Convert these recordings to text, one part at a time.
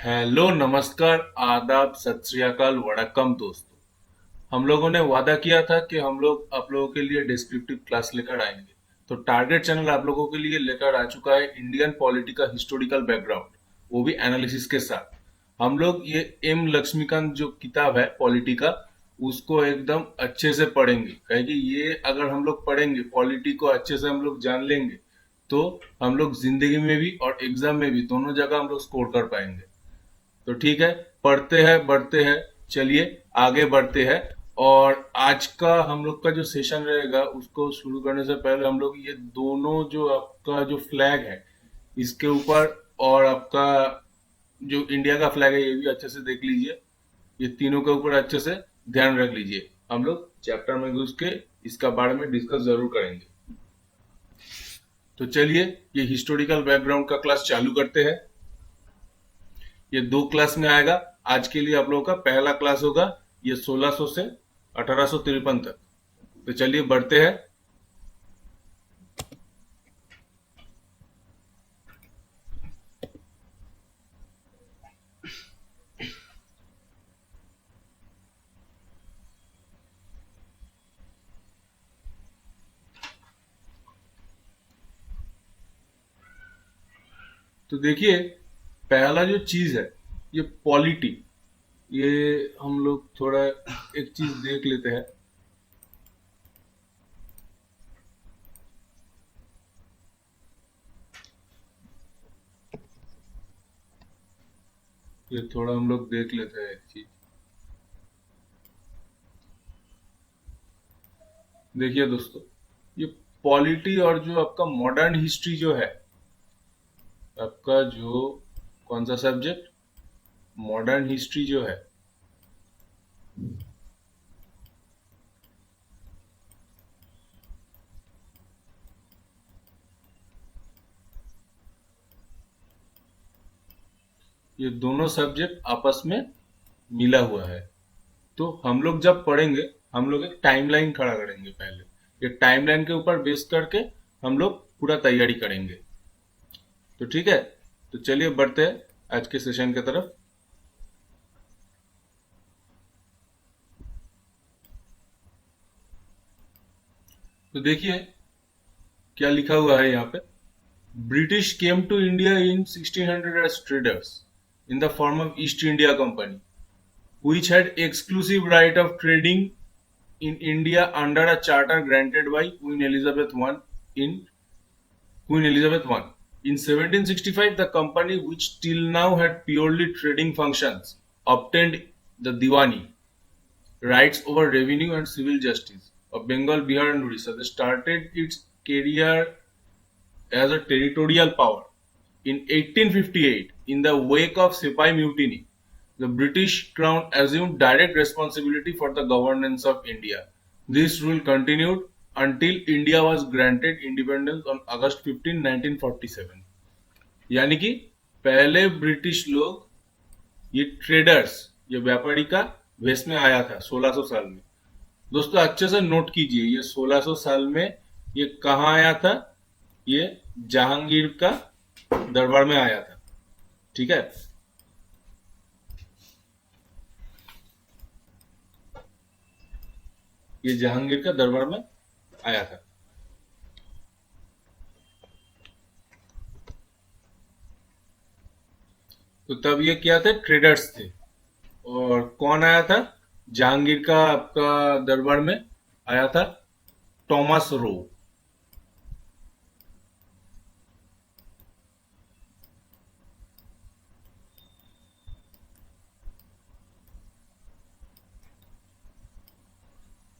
Hello, नमस्कार, आदाब, सत श्री अकाल, वड़क्कम दोस्तों। हम लोगों ने वादा किया था कि हम लोग आप लोगों के लिए डिस्क्रिप्टिव क्लास लेकर आएंगे। तो टारगेट चैनल आप लोगों के लिए लेकर आ चुका है इंडियन पॉलिटी का हिस्टोरिकल बैकग्राउंड, वो भी एनालिसिस के साथ। हम लोग ये एम लक्ष्मीकांत जो किताब है पॉलिटी का, उसको एकदम अच्छे से पढ़ेंगे। कहेगी ये अगर हम लोग पढ़ेंगे, पॉलिटी को अच्छे से हम लोग जान लेंगे, तो हम लोग जिंदगी में भी और एग्जाम में भी दोनों जगह हम लोग स्कोर कर पाएंगे। तो ठीक है, पढ़ते हैं बढ़ते हैं। चलिए आगे बढ़ते हैं। और आज का हम लोग का जो सेशन रहेगा उसको शुरू करने से पहले हम लोग ये दोनों जो आपका जो फ्लैग है इसके ऊपर, और आपका जो इंडिया का फ्लैग है ये भी अच्छे से देख लीजिए। ये तीनों के ऊपर अच्छे से ध्यान रख लीजिए। हम लोग चैप्टर में घुस के इसका बारे में डिस्कस जरूर करेंगे। तो चलिए ये हिस्टोरिकल बैकग्राउंड का क्लास चालू करते हैं। ये दो क्लास में आएगा। आज के लिए आप लोगों का पहला क्लास होगा ये 1600 से 1853 तक। तो चलिए बढ़ते हैं। तो देखिए, पहला जो चीज है ये पॉलिटी। ये हम लोग थोड़ा एक चीज देख लेते हैं। ये थोड़ा हम लोग देख लेते हैं एक चीज। देखिए दोस्तों, ये पॉलिटी और जो आपका मॉडर्न हिस्ट्री जो है, आपका जो कौन सा सब्जेक्ट, मॉडर्न हिस्ट्री जो है, ये दोनों सब्जेक्ट आपस में मिला हुआ है। तो हम लोग जब पढ़ेंगे, हम लोग एक टाइमलाइन खड़ा करेंगे पहले। ये टाइमलाइन के ऊपर बेस करके हम लोग पूरा तैयारी करेंगे। तो ठीक है, तो चलिए बढ़ते हैं आज के सेशन की तरफ। तो देखिए क्या लिखा हुआ है यहाँ पे। British came to India in 1600 as traders in the form of East India Company, which had exclusive right of trading in India under a charter granted by Queen Elizabeth I. In 1765, the company, which till now had purely trading functions, obtained the Diwani, rights over revenue and civil justice of Bengal, Bihar, and Orissa. They started its career as a territorial power. In 1858, in the wake of Sepoy Mutiny, the British Crown assumed direct responsibility for the governance of India. This rule continued until India was granted independence on August 15, 1947. यानी कि पहले British लोग, ये traders, ये व्यापारी का वेश में आया था 1600 साल में। दोस्तों अच्छे से नोट कीजिए, ये 1600 साल में ये कहाँ आया था? ये जहांगीर का दरबार में आया था। ठीक है, ये जहांगीर का दरबार में आया था। तो तब ये क्या थे? ट्रेडर्स थे। और कौन आया था जहांगीर का आपका दरबार में? आया था टॉमस रो।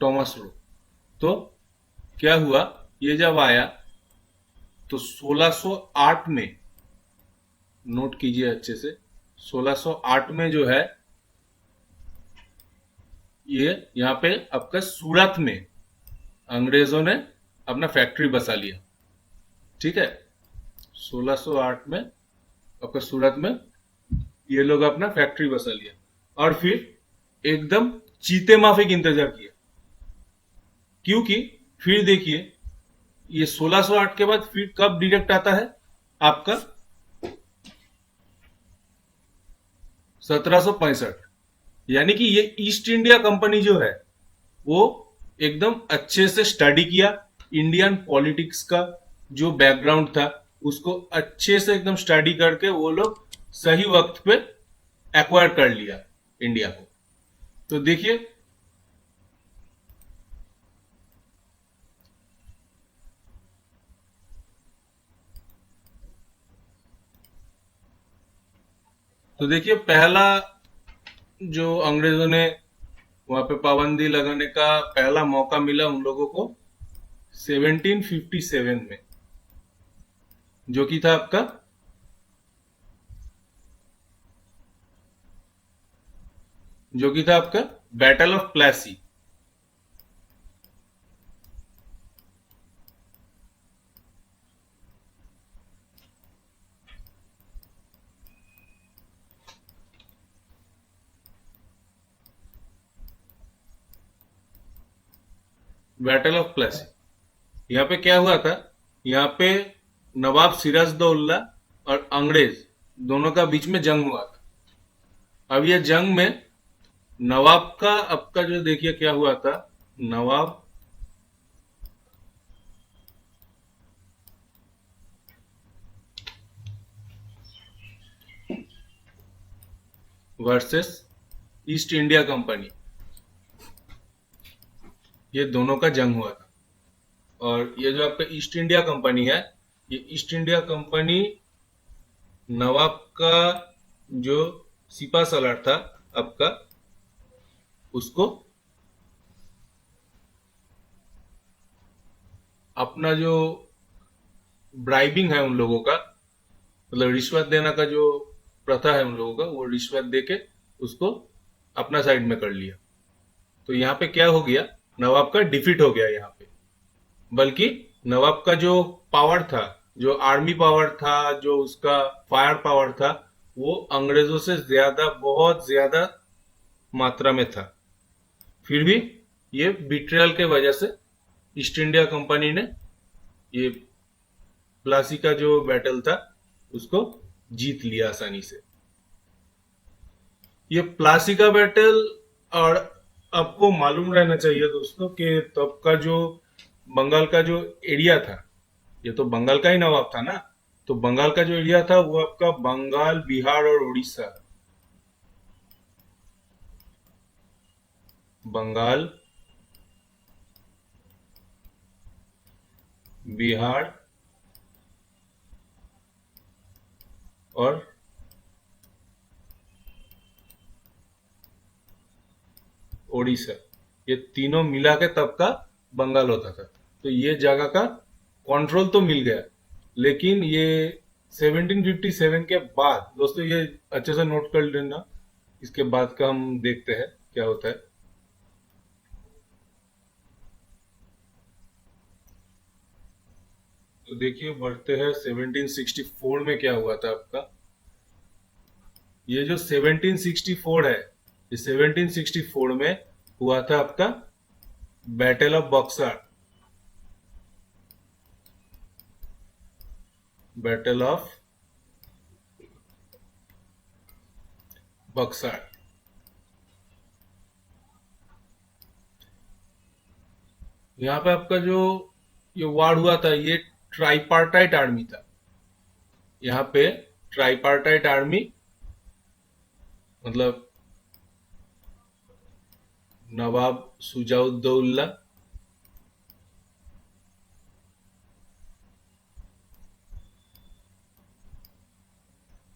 Thomas Roe. तो क्या हुआ, ये जब आया तो 1608 में, नोट कीजिए अच्छे से, 1608 में जो है ये यहाँ पे आपका सूरत में अंग्रेजों ने अपना फैक्ट्री बसा लिया। ठीक है, 1608 में आपका सूरत में ये लोग अपना फैक्ट्री बसा लिया। और फिर एकदम चीते माफिक इंतजार किया। क्योंकि फिर देखिए, ये 1608 के बाद फिर कब डिडक्ट आता है आपका? 1765। यानी कि ये ईस्ट इंडिया कंपनी जो है वो एकदम अच्छे से स्टडी किया, इंडियन पॉलिटिक्स का जो बैकग्राउंड था उसको अच्छे से एकदम स्टडी करके वो लोग सही वक्त पे एक्वायर कर लिया इंडिया को। तो देखिए, पहला जो अंग्रेजों ने वहां पे पाबंदी लगाने का पहला मौका मिला उन लोगों को 1757 में, जो कि था आपका battle of Plassey. Battle of Plassey, यहाँ पे क्या हुआ था, यहाँ पे नवाब सिराजदौल्ला और अंग्रेज दोनों का बीच में जंग हुआ था। अब ये जंग में नवाब का आपका जो देखिए क्या हुआ था, नवाब वर्सेस ईस्ट इंडिया कंपनी, ये दोनों का जंग हुआ था। और ये जो आपका ईस्ट इंडिया कंपनी है, ये ईस्ट इंडिया कंपनी नवाब का जो सिपा सलार था आपका, उसको अपना जो ब्राइबिंग है उन लोगों का, मतलब रिश्वत देना का जो प्रथा है उन लोगों का, वो रिश्वत देके उसको अपना साइड में कर लिया। तो यहाँ पे क्या हो गया, नवाब का डिफीट हो गया यहाँ पे। बल्कि नवाब का जो पावर था, जो आर्मी पावर था, जो उसका फायर पावर था, वो अंग्रेजों से ज्यादा, बहुत ज्यादा मात्रा में था। फिर भी ये बिट्रेयल के वजह से ईस्ट इंडिया कंपनी ने ये प्लासी का जो बैटल था उसको जीत लिया आसानी से। ये प्लासी का बैटल, और आपको मालूम रहना चाहिए दोस्तों कि तब का जो बंगाल का जो एरिया था, ये तो बंगाल का ही नवाब था ना, तो बंगाल का जो एरिया था वो आपका बंगाल, बिहार और उड़ीसा। बंगाल, बिहार और ओडिशा, ये तीनों मिला के तब का बंगाल होता था। तो ये जगह का कंट्रोल तो मिल गया, लेकिन ये 1757 के बाद दोस्तों, ये अच्छे से नोट कर लेना, इसके बाद का हम देखते हैं क्या होता है। तो देखिए, बढ़ते हैं 1764 में क्या हुआ था आपका। ये जो 1764 है, ये 1764 में हुआ था आपका battle of Buxar. Battle of Buxar, यहाँ पे आपका जो ये वार हुआ था, ये ट्राइपार्टाइट आर्मी था। यहाँ पे ट्राइपार्टाइट आर्मी मतलब नवाब सुजाउद्दौला,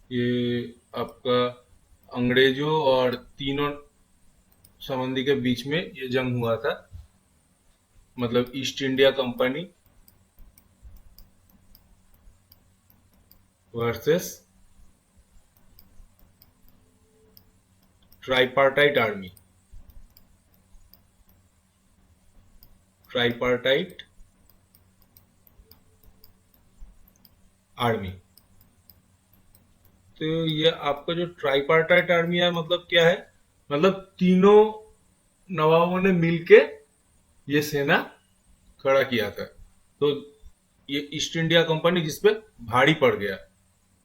ये आपका अंग्रेजों और तीनों संबंधी के बीच में ये जंग हुआ था, मतलब east India company versus tripartite army. Tripartite army, तो ये आपका जो ट्राइपार्टाइट आर्मी है, मतलब क्या है, मतलब तीनों नवाबों ने मिलके ये सेना खड़ा किया था। तो ये ईस्ट इंडिया कंपनी जिसपे भारी पड़ गया,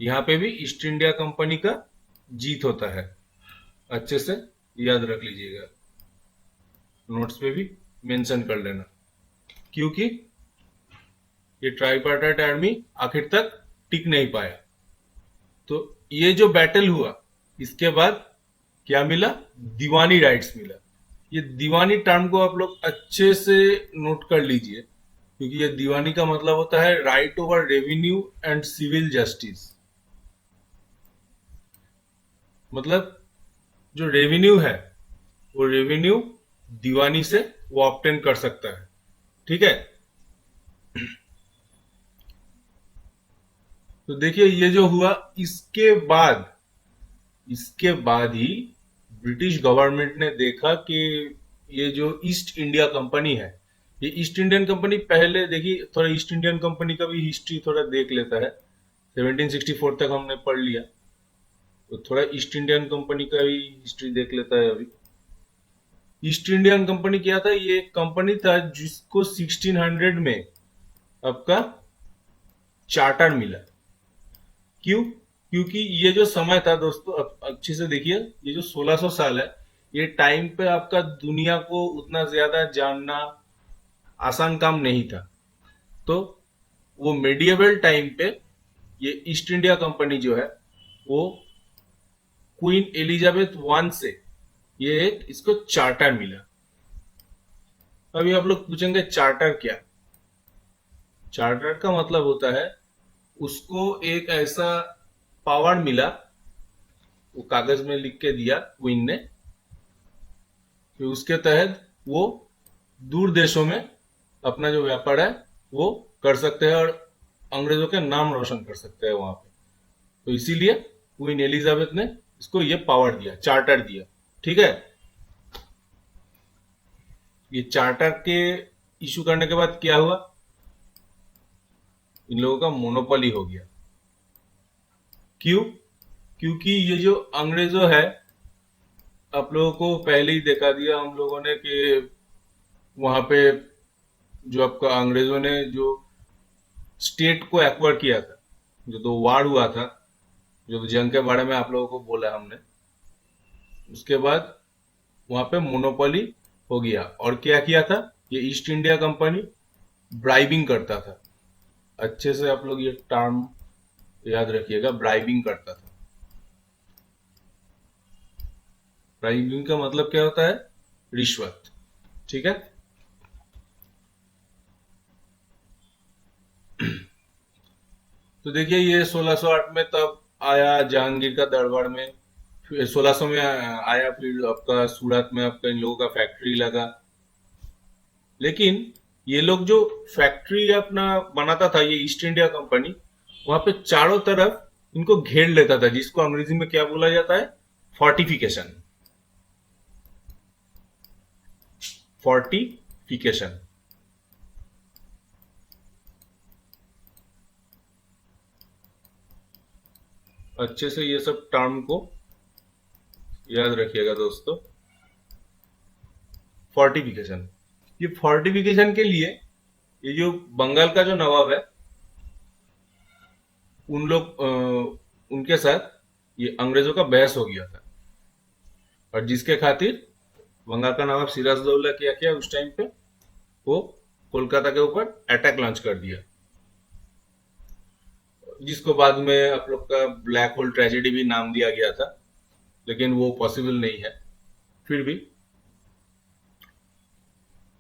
यहाँ पे भी ईस्ट इंडिया कंपनी का जीत होता है। अच्छे से याद रख लीजिएगा, नोट्स पे भी मेंशन कर लेना, क्योंकि ये ट्राइपार्टाइट आर्मी आखिर तक टिक नहीं पाया। तो ये जो बैटल हुआ, इसके बाद क्या मिला? दीवानी राइट्स मिला। ये दीवानी टर्म को आप लोग अच्छे से नोट कर लीजिए, क्योंकि ये दीवानी का मतलब होता है right over revenue and civil justice. मतलब जो रेवेन्यू है, वो रेवेन्यू दीवानी से वो ऑब्टेन कर सकता है। ठीक है, तो देखिए ये जो हुआ, इसके बाद ही ब्रिटिश गवर्नमेंट ने देखा कि ये जो ईस्ट इंडिया कंपनी है, ये ईस्ट इंडियन कंपनी, पहले देखिए थोड़ा ईस्ट इंडियन कंपनी का भी हिस्ट्री थोड़ा देख लेता है। 1764 तक हमने पढ़ लिया, तो थोड़ा ईस्ट इंडियन कंपनी का भी हिस्ट्री देख लेता है अभी। ईस्ट इंडियन कंपनी क्या था? ये एक कंपनी था जिसको 1600 में आपका चार्टर मिला। क्यों? क्योंकि ये जो समय था दोस्तों, अब अच्छे से देखिए, ये जो 1600 साल है, ये टाइम पे आपका दुनिया को उतना ज्यादा जानना आसान काम नहीं था। तो वो मेडिएवल टाइम पे ये ईस्ट इंडिया कंपनी जो है, वो क्वीन एलिजाबेथ वन से ये एक इसको चार्टर मिला। अभी आप लोग पूछेंगे चार्टर क्या? चार्टर का मतलब होता है उसको एक ऐसा पावर मिला, वो कागज में लिख के दिया क्वीन ने, कि उसके तहत वो दूर देशों में अपना जो व्यापार है वो कर सकते हैं, और अंग्रेजों के नाम रोशन कर सकते हैं वहां पे। तो इसीलिए क्वीन एलिजाबेथ ने इसको ये पावर दिया, चार्टर दिया। ठीक है, ये चार्टर के इशू करने के बाद क्या हुआ? इन लोगों का मोनोपोली हो गया। क्यों? क्योंकि ये जो अंग्रेजों है, आप लोगों को पहले ही देखा दिया हम लोगों ने कि वहां पे जो आपका अंग्रेजों ने जो स्टेट को एक्वायर किया था, जो तो वार हुआ था, जो जंग के बारे में आप लोगों को बोला हमने, उसके बाद वहां पे मोनोपोली हो गया। और क्या किया था? ये ईस्ट इंडिया कंपनी ब्राइबिंग करता था। अच्छे से आप लोग ये टर्म याद रखिएगा, ब्राइबिंग करता था। ब्राइबिंग का मतलब क्या होता है? रिश्वत। ठीक है, तो देखिए ये 1608 में तब आया जहांगीर का दरबार में, फिर 1600 में आया, फिर आपका सूरत में आपका इन लोगों का फैक्ट्री लगा। लेकिन ये लोग जो फैक्ट्री अपना बनाता था, ये ईस्ट इंडिया कंपनी, वहां पे चारों तरफ इनको घेर लेता था, जिसको अंग्रेजी में क्या बोला जाता है? फोर्टिफिकेशन। फोर्टिफिकेशन। अच्छे से ये सब टर्म को याद रखिएगा दोस्तों। फोर्टिफिकेशन, ये फोर्टिफिकेशन के लिए ये जो बंगाल का जो नवाब है, उनके साथ ये अंग्रेजों का बहस हो गया था, और जिसके खातिर बंगाल का नवाब सिराजदौल्ला क्या किया उस टाइम पे? वो कोलकाता के ऊपर अटैक लॉन्च कर दिया, जिसको बाद में आप लोग का ब्लैक होल ट्रेजेडी भी नाम दिया गया था, लेकिन वो पॉसिबल नहीं है फिर भी।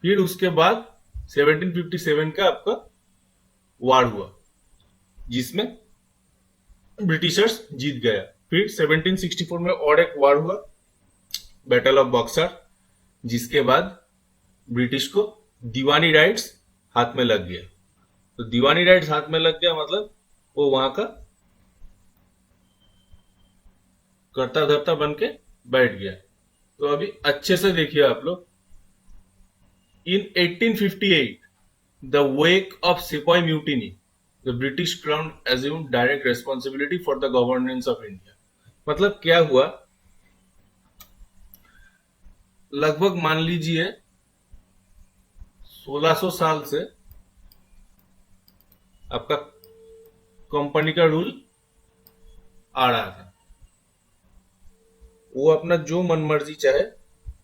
फिर उसके बाद 1757 का आपका वार हुआ, जिसमें ब्रिटिशर्स जीत गया। फिर 1764 में और एक वार हुआ, बैटल ऑफ बक्सर, जिसके बाद ब्रिटिश को दीवानी राइट्स हाथ में लग गया। तो दीवानी राइट्स हाथ में लग गया मतलब वो वहां का करता धरता बन के बैठ गया। तो अभी अच्छे से देखिए आप लोग, इन 1858 द वेक ऑफ सिपाही mutiny, the British crown assumed direct responsibility for the governance of India. मतलब क्या हुआ? लगभग मान लीजिए 1600 साल से आपका कंपनी का रूल आ रहा था। वो अपना जो मन मर्जी चाहे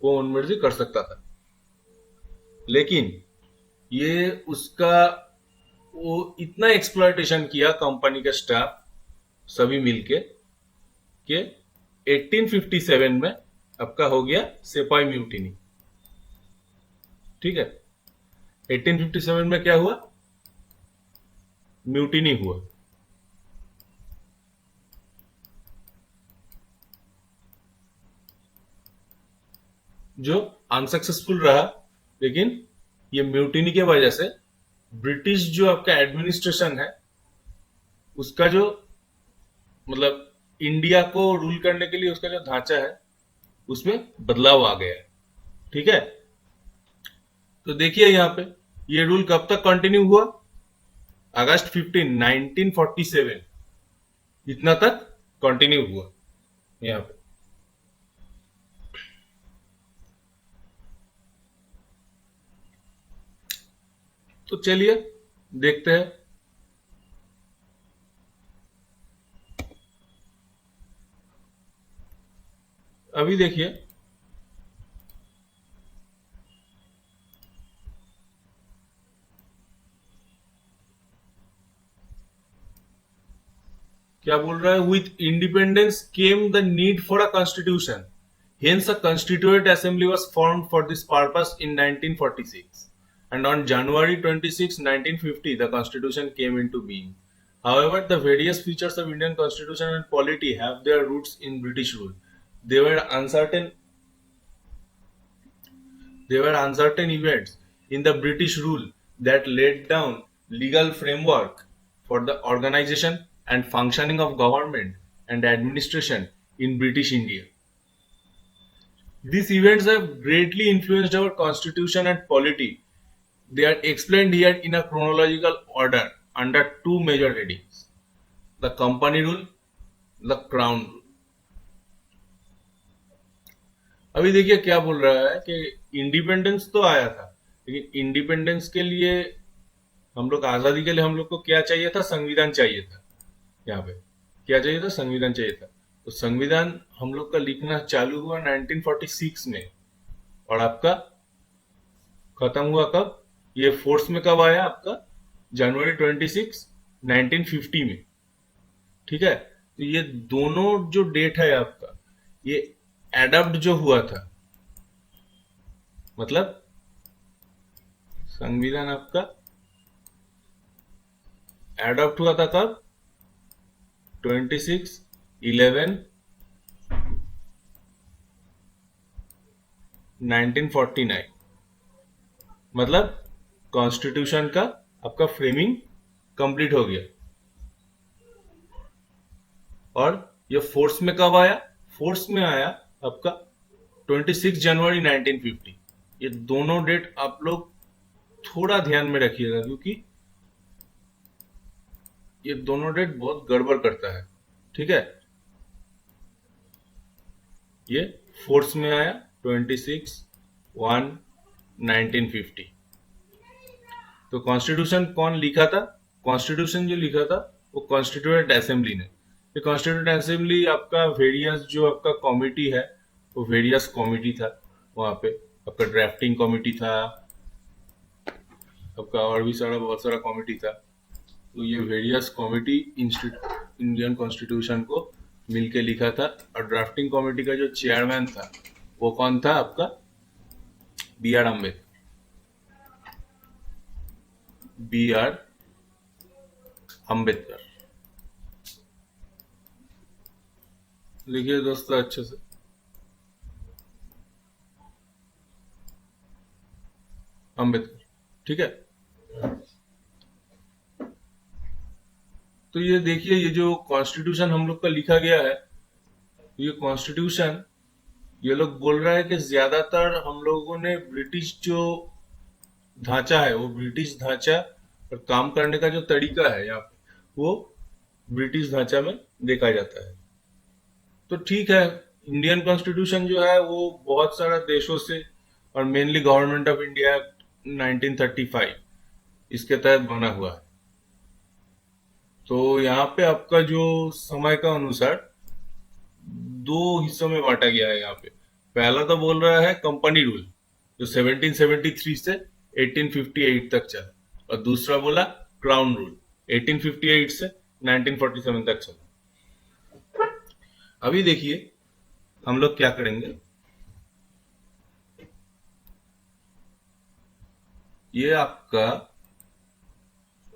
वो मन मर्जी कर सकता था। लेकिन ये उसका वो इतना एक्सप्लॉयटेशन किया कंपनी का स्टाफ सभी मिलके कि 1857 में आपका हो गया सिपाही म्यूटिनी। ठीक है, 1857 में क्या हुआ? म्यूटिनी हुआ। जो अनसक्सेसफुल रहा, लेकिन ये म्यूटिनी के वजह से ब्रिटिश जो आपका एडमिनिस्ट्रेशन है उसका जो मतलब इंडिया को रूल करने के लिए उसका जो ढांचा है उसमें बदलाव आ गया है। ठीक है, तो देखिए यहाँ पे ये रूल कब तक कंटिन्यू हुआ? अगस्त 15 1947 इतना तक कंटिन्यू हुआ यहाँ पे। तो चलिए देखते हैं। अभी देखिए क्या बोल रहा है, with independence came the need for a constitution, hence a constituent assembly was formed for this purpose in 1946, and on January 26, 1950 the constitution came into being. However, the various features of Indian constitution and polity have their roots in British rule. They were uncertain There were uncertain events in the British rule that laid down legal framework for the organization and functioning of government and administration in British India. These events have greatly influenced our constitution and polity. They are explained here in a chronological order under two major headings: the company rule, the crown rule. अभी देखिए क्या बोल रहा है कि independence तो आया था, लेकिन इंडिपेंडेंस के लिए हम लोग आजादी के लिए हम लोग को क्या चाहिए था? संविधान चाहिए था। यहाँ पे क्या चाहिए था? संविधान चाहिए था। तो संविधान हम लोग का लिखना चालू हुआ 1946 में, और आपका खत्म हुआ कब? ये फोर्स में कब आया आपका? January 26 1950 में। ठीक है, तो ये दोनों जो डेट है आपका, ये एडप्ट जो हुआ था, मतलब संविधान आपका एडॉप्ट हुआ था कब? 26/11/1949। मतलब कॉन्स्टिट्यूशन का आपका फ्रेमिंग कंप्लीट हो गया। और ये फोर्स में कब आया? फोर्स में आया आपका 26 जनवरी 1950। ये दोनों डेट आप लोग थोड़ा ध्यान में रखिएगा, क्योंकि ये दोनों डेट बहुत गड़बड़ करता है। ठीक है, ये फोर्स में आया 26/1/1950। तो कॉन्स्टिट्यूशन कौन लिखा था? कॉन्स्टिट्यूशन जो लिखा था वो कॉन्स्टिट्यूएंट असेंबली ने। ये कॉन्स्टिट्यूएंट असेंबली आपका वेरियस जो आपका कमिटी है वो वेरियस कमिटी था। वहां पे आपका ड्राफ्टिंग कमिटी था, आपका और भी सारा बहुत सारा कमिटी था। तो ये वेरियस कमिटी इंडियन कॉन्स्टिट्यूशन को मिलके लिखा था। और ड्राफ्टिंग कमिटी का जो चेयरमैन था वो कौन था? आपका बी आर अम्बेडकर। लिखिए दोस्तों अच्छे से, अम्बेडकर। ठीक है, तो ये देखिए ये जो कॉन्स्टिट्यूशन हम लोग का लिखा गया है, ये कॉन्स्टिट्यूशन ये लोग बोल रहा है कि ज्यादातर हम लोगों ने ब्रिटिश जो ढांचा है वो ब्रिटिश ढांचा, और काम करने का जो तरीका है यहाँ पे वो ब्रिटिश ढांचा में देखा जाता है। तो ठीक है, इंडियन कॉन्स्टिट्यूशन जो है वो बहुत सारा देशों से और mainly government of India act 1935 इसके तहत बना हुआ है। तो यहाँ पे आपका जो समय का अनुसार दो हिस्सों में बांटा गया है यहाँ पे। पहला तो बोल रहा है कंपनी रूल, जो 1773 से 1858 तक चला, और दूसरा बोला क्राउन रूल, 1858 से 1947 तक चला। अभी देखिए हम लोग क्या करेंगे। ये आपका,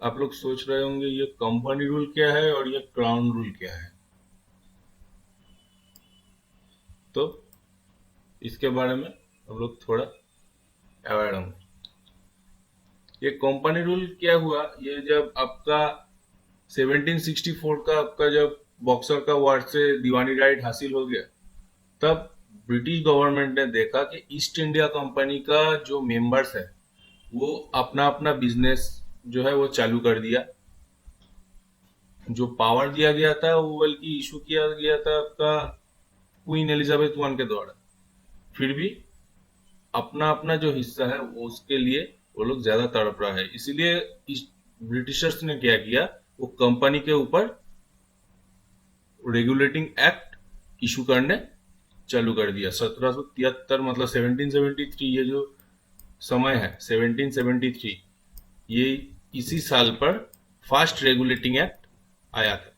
आप लोग सोच रहे होंगे ये कंपनी रूल क्या है और ये क्राउन रूल क्या है, तो इसके बारे में हम लोग थोड़ा अवेयर होंगे। ये कंपनी रूल क्या हुआ, ये जब आपका 1764 का आपका जब बॉक्सर का वार से दीवानी राइट हासिल हो गया, तब ब्रिटिश गवर्नमेंट ने देखा कि ईस्ट इंडिया कंपनी का जो मेंबर्स है वो अपना अपना बिजनेस जो है वो चालू कर दिया। जो पावर दिया गया था वो बल्कि इशू किया गया था आपका क्वीन एलिजाबेथ वन के द्वारा, फिर भी अपना अपना जो हिस्सा है वो उसके लिए वो लोग ज्यादा तड़प रहा है। इसीलिए ब्रिटिशर्स ने क्या किया, वो कंपनी के ऊपर रेगुलेटिंग एक्ट इशू करने चालू कर दिया 1773, मतलब 1773, ये जो समय है 1773, ये इसी साल पर फास्ट रेगुलेटिंग एक्ट आया था।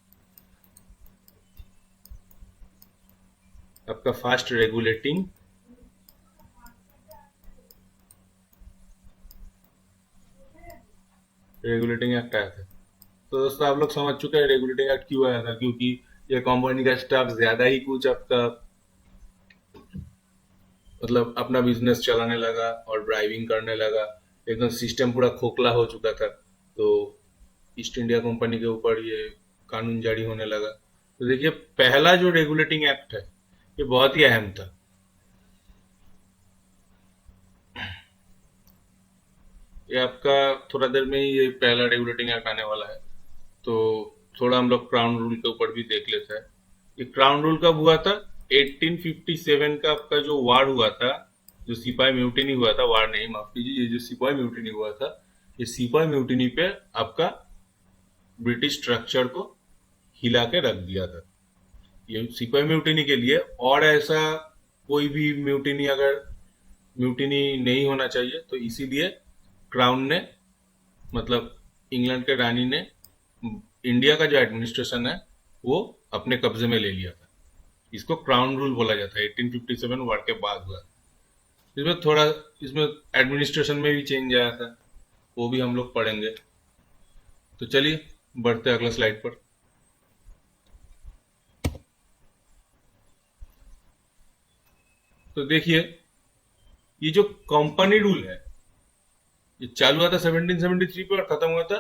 आपका फास्ट रेगुलेटिंग एक्ट आया था। तो दोस्तों आप लोग समझ चुके हैं रेगुलेटिंग एक्ट क्यों आया था, क्योंकि ये कंपनी का स्टाफ ज्यादा ही कुछ आपका मतलब अपना बिजनेस चलाने लगा और ड्राइविंग करने लगा, एकदम सिस्टम पूरा खोखला हो चुका था। तो ईस्ट इंडिया कंपनी के ऊपर ये कानून जारी होने लगा। तो देखिए पहला जो रेगुलेटिंग एक्ट है ये बहुत ही अहम था। ये आपका थोड़ा देर में ही ये पहला रेगुलेटिंग एक्ट आने वाला है। तो थोड़ा हम लोग क्राउन रूल के ऊपर भी देख लेते हैं। ये क्राउन रूल कब हुआ था? 1857 का आपका जो वार हुआ था, जो सिपाही म्यूटिनी हुआ था, वार नहीं माफ कीजिए, ये जो सिपाही म्यूटिनी हुआ था, ये सिपाही म्यूटिनी पे आपका ब्रिटिश स्ट्रक्चर को हिला के रख दिया था। ये सिपाही म्यूटिनी के लिए, और ऐसा कोई भी म्यूटिनी अगर म्यूटिनी नहीं होना चाहिए, तो इसीलिए क्राउन ने, मतलब इंग्लैंड के रानी ने इंडिया का जो एडमिनिस्ट्रेशन है वो अपने कब्जे में ले लिया था। इसको क्राउन रूल बोला जाता है, 1857 वार के बाद हुआ। इसमें थोड़ा, इसमें एडमिनिस्ट्रेशन में भी चेंज आया था, वो भी हम लोग पढ़ेंगे। तो चलिए बढ़ते हैं अगला स्लाइड पर। तो देखिए ये जो कंपनी रूल है ये चालू हुआ था 1773 पे और खत्म हुआ था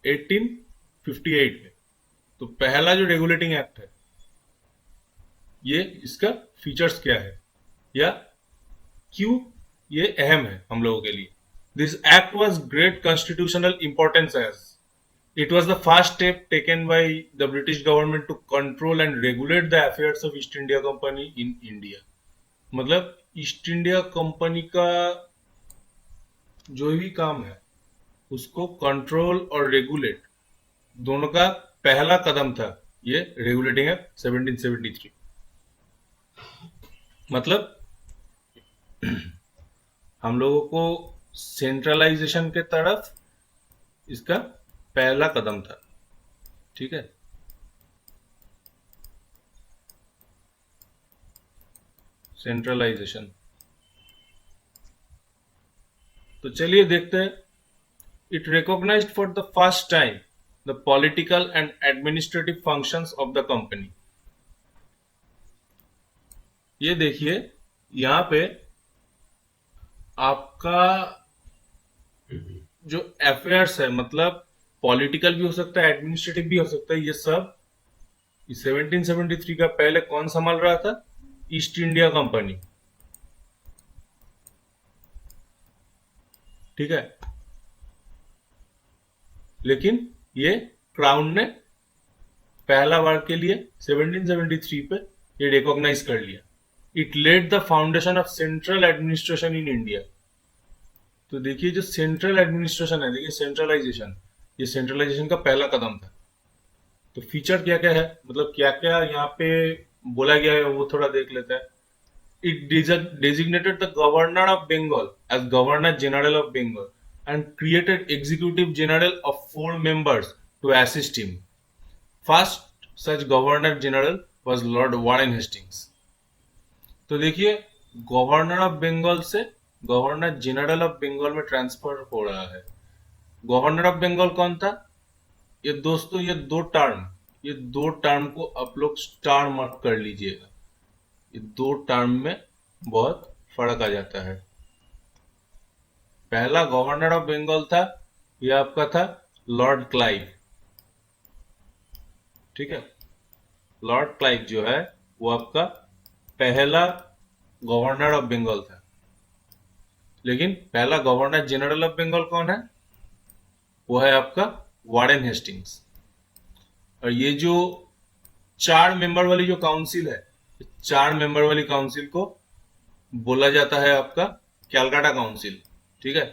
1858 में। तो पहला जो रेगुलेटिंग एक्ट है, ये इसका फीचर्स क्या है या क्यों ये अहम है हम लोगों के लिए। This act was great constitutional importance as it was the first step taken by the British government to control and regulate the affairs of East India Company in India। मतलब ईस्ट इंडिया कंपनी का जो भी काम है उसको control और regulate दोनों का पहला कदम था ये रेगुलेटिंग एक्ट 1773। मतलब हम लोगों को सेंट्रलाइजेशन के तरफ इसका पहला कदम था। ठीक है, सेंट्रलाइजेशन। तो चलिए देखते हैं। It recognized for the first time the political and administrative functions of the company. ये देखिए यहाँ पे आपका जो अफेयर्स है, मतलब पॉलिटिकल भी हो सकता है, एडमिनिस्ट्रेटिव भी हो सकता है, ये सब 1773 का पहले कौन संभाल रहा था? East India company. ठीक है, लेकिन ये क्राउन ने पहला बार के लिए 1773 पे ये रिकॉग्नाइज कर लिया। It laid the foundation of central administration in India. तो देखिए जो सेंट्रल एडमिनिस्ट्रेशन है, देखिए सेंट्रलाइजेशन, ये सेंट्रलाइजेशन का पहला कदम था। तो फीचर क्या क्या है, मतलब क्या क्या यहाँ पे बोला गया है वो थोड़ा देख लेते हैं। It designated the Governor of Bengal as Governor General of Bengal and created Executive General of 4 members to assist him. First such Governor General was Lord Warren Hastings. तो देखिए, गवर्नर ऑफ बंगाल से गवर्नर जनरल ऑफ बंगाल में transfer हो रहा है। Governor of Bengal कौन था? ये दोस्तों, ये दो टर्म को आप लोग स्टार मार्क कर लीजिएगा। ये दो टर्म में बहुत फर्क आ जाता है। पहला गवर्नर ऑफ बंगाल था, ये आपका था लॉर्ड क्लाइव। ठीक है, लॉर्ड क्लाइव जो है वो आपका पहला गवर्नर ऑफ बंगाल था। लेकिन पहला गवर्नर जनरल ऑफ बंगाल कौन है? वो है आपका वारेन हेस्टिंग्स। और ये जो 4 मेंबर वाली जो काउंसिल है, 4 मेंबर वाली काउंसिल को बोला जाता है आपका कैलकाटा काउंसिल। ठीक है,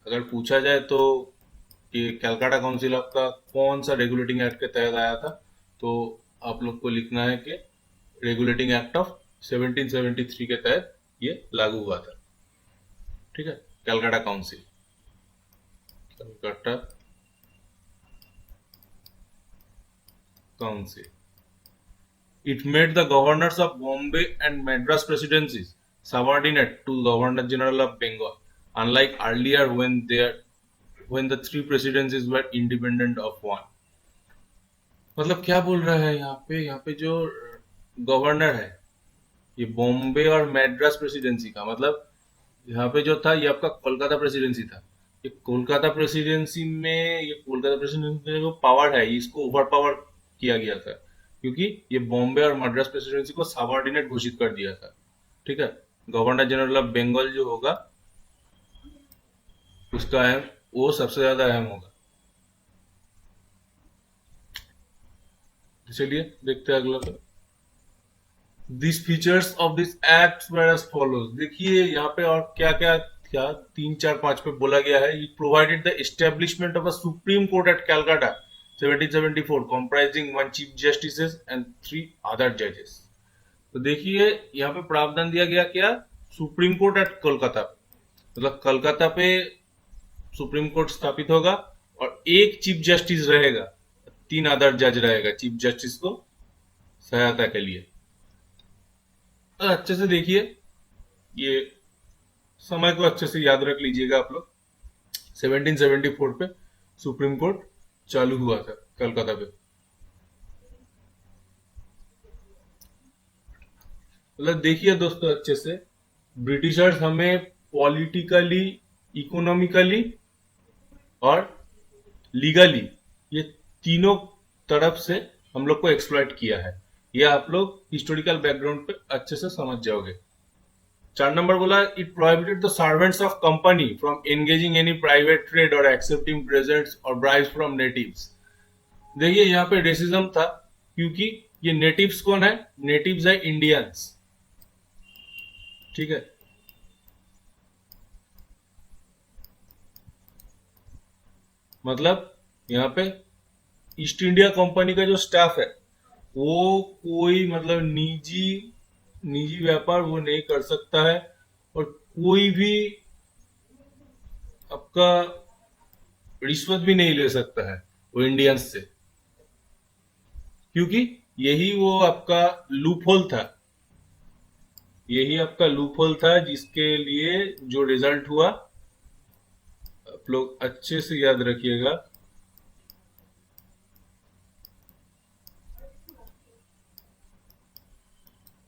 अगर पूछा जाए तो कि कैलकाटा काउंसिल आपका कौन सा रेगुलेटिंग एक्ट के तहत आया था, तो आप लोग को लिखना है कि रेगुलेटिंग एक्ट ऑफ 1773 के तहत ये लागू हुआ था। ठीक है, Calcutta council, Calcutta council. It made the governors of Bombay and Madras presidencies subordinate to Governor General of Bengal, unlike earlier when the 3 presidencies were independent of one. मतलब क्या बोल रहा है यहाँ पे? यहाँ पे जो गवर्नर है ये बॉम्बे और मैड्रास प्रेसिडेंसी का, मतलब यहाँ पे जो था ये आपका कोलकाता प्रेसिडेंसी था। ये कोलकाता प्रेसिडेंसी में, ये कोलकाता प्रेसिडेंसी में जो पावर है इसको ओवर पावर किया गया था, क्योंकि ये बॉम्बे और मद्रास प्रेसिडेंसी को सबऑर्डिनेट घोषित कर दिया था। ठीक है, गवर्नर जनरल ऑफ बंगाल जो होगा उसका अहम, वो सबसे ज्यादा अहम होगा। चलिए देखते हैं अगला। This features of this act were as follows. देखिए यहाँ पे और क्या क्या क्या 3, 4, 5 पे बोला गया है। It provided the establishment of a supreme court at Calcutta 1774 comprising 1 Chief Justice and 3 other judges। तो देखिए यहाँ पे प्रावधान दिया गया क्या? सुप्रीम कोर्ट एट कोलकाता, मतलब कलकत्ता पे सुप्रीम कोर्ट स्थापित होगा और 1 चीफ जस्टिस रहेगा, 3 अदर जज रहेगा चीफ जस्टिस को सहायता के लिए। तो अच्छे से देखिए, ये समय को अच्छे से याद रख लीजिएगा आप लोग। 1774 पे सुप्रीम कोर्ट चालू हुआ था कलकत्ता पे। मतलब देखिए दोस्तों अच्छे से, ब्रिटिशर्स हमें पॉलिटिकली, इकोनॉमिकली और लीगली, ये तीनों तरफ से हम लोग को एक्सप्लॉइट किया है। ये आप लोग हिस्टोरिकल बैकग्राउंड पे अच्छे से समझ जाओगे। 4 नंबर बोला, it prohibited the servants of company from engaging any private trade और एक्सेप्टिंग प्रेजेंट्स और ब्राइब्स फ्रॉम नेटिव्स। देखिए यहाँ पे रेसिज्म था, क्योंकि ये नेटिव्स कौन है? नेटिव्स है इंडियंस। ठीक है, मतलब यहाँ पे ईस्ट इंडिया कंपनी का जो स्टाफ है वो कोई मतलब निजी निजी व्यापार वो नहीं कर सकता है, और कोई भी आपका रिश्वत भी नहीं ले सकता है वो इंडियंस से, क्योंकि यही वो आपका लूप होल था। यही आपका लूप होल था जिसके लिए जो रिजल्ट हुआ आप लोग अच्छे से याद रखिएगा।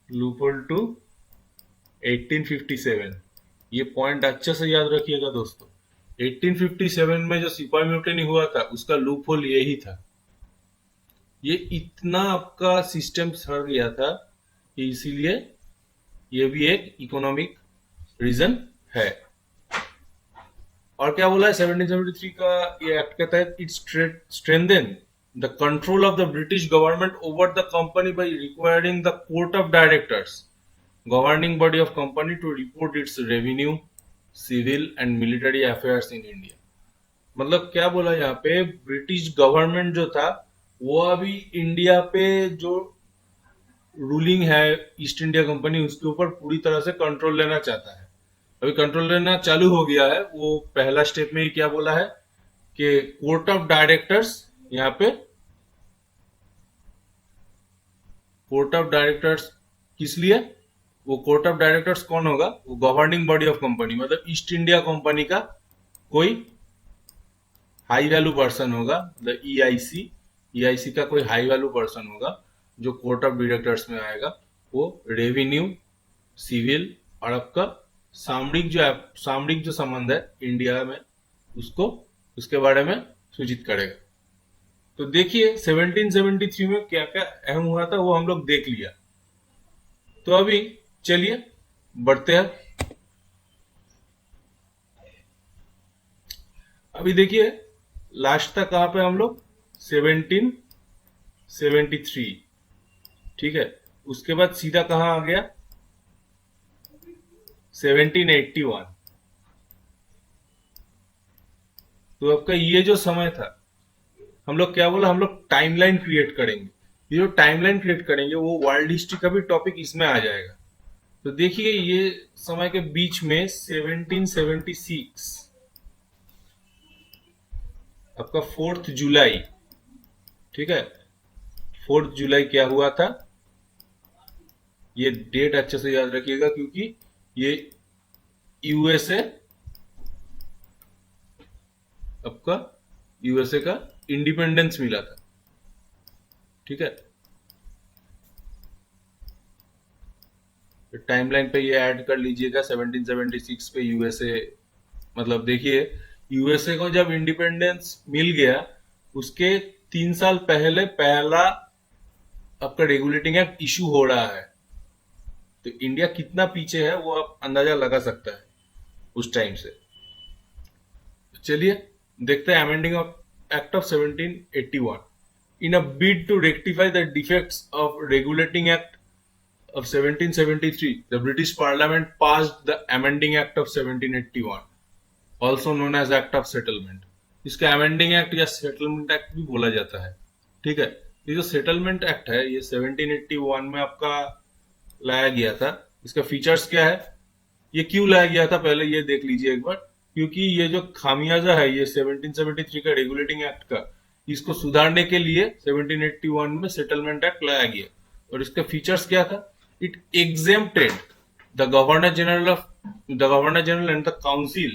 लूप होल टू 1857, ये पॉइंट अच्छे से याद रखिएगा दोस्तों। 1857 में जो सिपाही म्यूटेनी हुआ था उसका लूप होल यही था। ये इतना आपका सिस्टम सड़ गया था कि इसीलिए ये भी एक इकोनॉमिक रीजन है। और क्या बोला है 1773 का ये एक्ट के तहत, it strengthen the control of the British government over the company by requiring the court of directors governing body of company to report its revenue, civil and military affairs in India. मतलब क्या बोला यहाँ पे, British government जो था वो अभी India पे जो रूलिंग है ईस्ट इंडिया कंपनी, उसके ऊपर पूरी तरह से कंट्रोल लेना चाहता है। अभी कंट्रोल लेना चालू हो गया है। वो पहला स्टेप में ही क्या बोला है कि कोर्ट ऑफ डायरेक्टर्स, यहाँ पे कोर्ट ऑफ डायरेक्टर्स किस लिए, वो कोर्ट ऑफ डायरेक्टर्स कौन होगा, वो गवर्निंग बॉडी ऑफ कंपनी, मतलब ईस्ट इंडिया कंपनी का कोई हाई वैल्यू पर्सन होगा, मतलब ईआईसी, ईआईसी का कोई हाई वैल्यू पर्सन होगा जो कोर्ट ऑफ डायरेक्टर्स में आएगा। वो रेवेन्यू, सिविल और आपका सामरिक जो संबंध है इंडिया में, उसको उसके बारे में सूचित करेगा। तो देखिए 1773 में क्या क्या अहम हुआ था वो हम लोग देख लिया। तो अभी चलिए बढ़ते हैं। अभी देखिए लास्ट तक कहाँ पे हम लोग, 1773, ठीक है। उसके बाद सीधा कहाँ आ गया, 1781। तो आपका ये जो समय था, हम लोग क्या बोला, हम लोग टाइमलाइन क्रिएट करेंगे। ये जो टाइमलाइन क्रिएट करेंगे वो वर्ल्ड हिस्ट्री का भी टॉपिक इसमें आ जाएगा। तो देखिए ये समय के बीच में 1776, आपका 4 जुलाई, ठीक है, 4 जुलाई क्या हुआ था, ये डेट अच्छे से याद रखिएगा क्योंकि ये यूएसए, आपका यूएसए का इंडिपेंडेंस मिला था, ठीक है। टाइमलाइन पे ये ऐड कर लीजिएगा 1776 पे यूएसए, मतलब देखिए यूएसए को जब इंडिपेंडेंस मिल गया, उसके 3 साल पहले पहला आपका रेगुलेटिंग एक्ट इशू हो रहा है। तो इंडिया कितना पीछे है वो आप अंदाजा लगा सकता है उस टाइम से। चलिए देखते हैं amending of act of 1781। In a bid to rectify the defects of regulating act of 1773, the British Parliament passed the Amending Act of 1781, also known as Act of Settlement. इसके अमेंडिंग एक्ट या settlement act भी बोला जाता है, ठीक है। ये जो सेटलमेंट एक्ट है ये 1781 में आपका लाया गया था। इसका फीचर्स क्या है, ये क्यों लाया गया था पहले ये देख लीजिए एक बार। क्योंकि ये जो खामियाजा है ये 1773 का रेगुलेटिंग एक्ट का, इसको सुधारने के लिए 1781 में सेटलमेंट एक्ट लाया गया। और इसका फीचर्स क्या था, it exempted the governor general and the council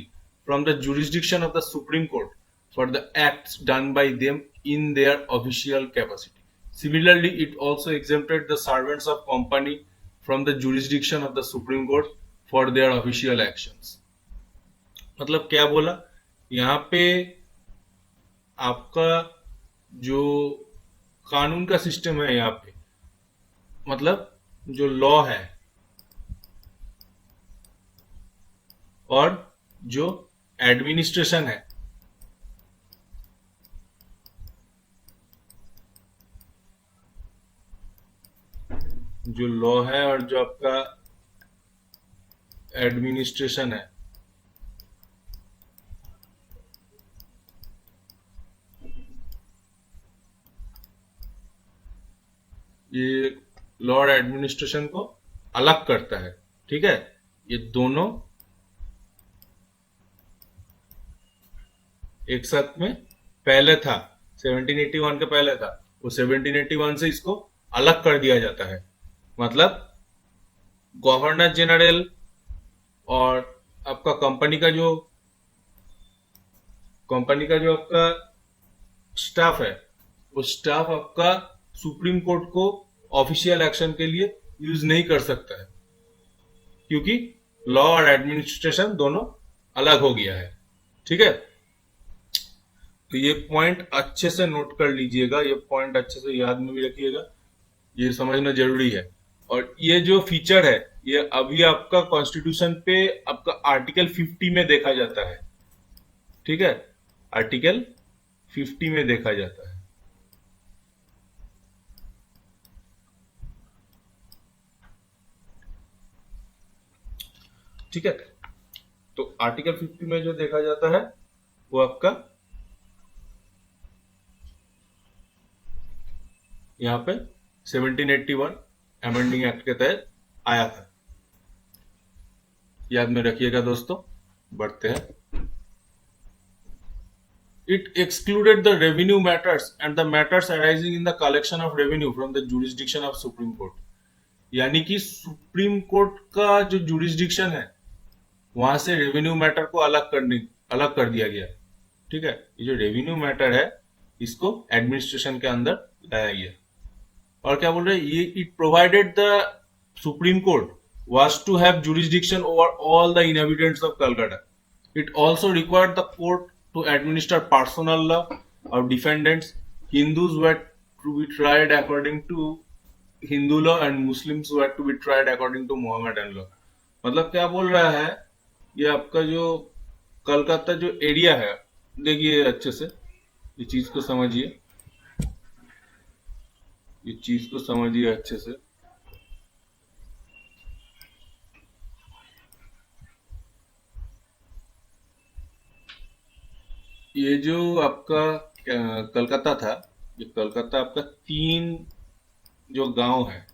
from the jurisdiction of the Supreme Court for the acts done by them in their official capacity. Similarly, it also exempted the servants of company from the jurisdiction of the Supreme Court for their official actions. मतलब क्या बोला यहाँ पे, आपका जो कानून का system है यहाँ पे, मतलब जो लॉ है और जो एडमिनिस्ट्रेशन है, जो लॉ है और जो आपका एडमिनिस्ट्रेशन है, ये लॉ और एडमिनिस्ट्रेशन को अलग करता है, ठीक है। ये दोनों एक साथ में पहले था, 1781 के पहले था, वो 1781 से इसको अलग कर दिया जाता है। मतलब गवर्नर जनरल और आपका कंपनी का जो आपका स्टाफ है, वो स्टाफ आपका सुप्रीम कोर्ट को ऑफिशियल एक्शन के लिए यूज नहीं कर सकता है, क्योंकि लॉ और एडमिनिस्ट्रेशन दोनों अलग हो गया है, ठीक है। तो ये पॉइंट अच्छे से नोट कर लीजिएगा, ये पॉइंट अच्छे से याद में भी रखिएगा, ये समझना जरूरी है। और ये जो फीचर है ये अभी आपका कॉन्स्टिट्यूशन पे आपका आर्टिकल 50 में देखा जाता है, ठीक है, आर्टिकल 50 में देखा जाता है। ठीक है, तो आर्टिकल 50 में जो देखा जाता है वो आपका यहाँ पे 1781 अमेंडिंग एक्ट के तहत आया था। याद में रखिएगा दोस्तों। बढ़ते हैं। It excluded the revenue matters and the matters arising in the collection of revenue from the jurisdiction of Supreme Court। यानी कि सुप्रीम कोर्ट का जो जुरिस्डिक्शन है वहां से रेवेन्यू मैटर को अलग कर दिया गया। ठीक है, ये जो रेवेन्यू मैटर है इसको एडमिनिस्ट्रेशन के अंदर लाया गया। और क्या बोल रहे हैं ये, it provided the supreme court was to have jurisdiction over all the inhabitants of Calcutta. It also required the court to administer personal law of defendants. Hindus were to be tried according to Hindu law and Muslims were to be tried according to Mohammedan law। मतलब क्या बोल रहा है, ये आपका जो कलकत्ता जो area है, देखिए अच्छे से ये चीज को समझिए, ये चीज को समझिए अच्छे से। ये जो आपका कलकत्ता था, ये कलकत्ता आपका 3 जो गांव है,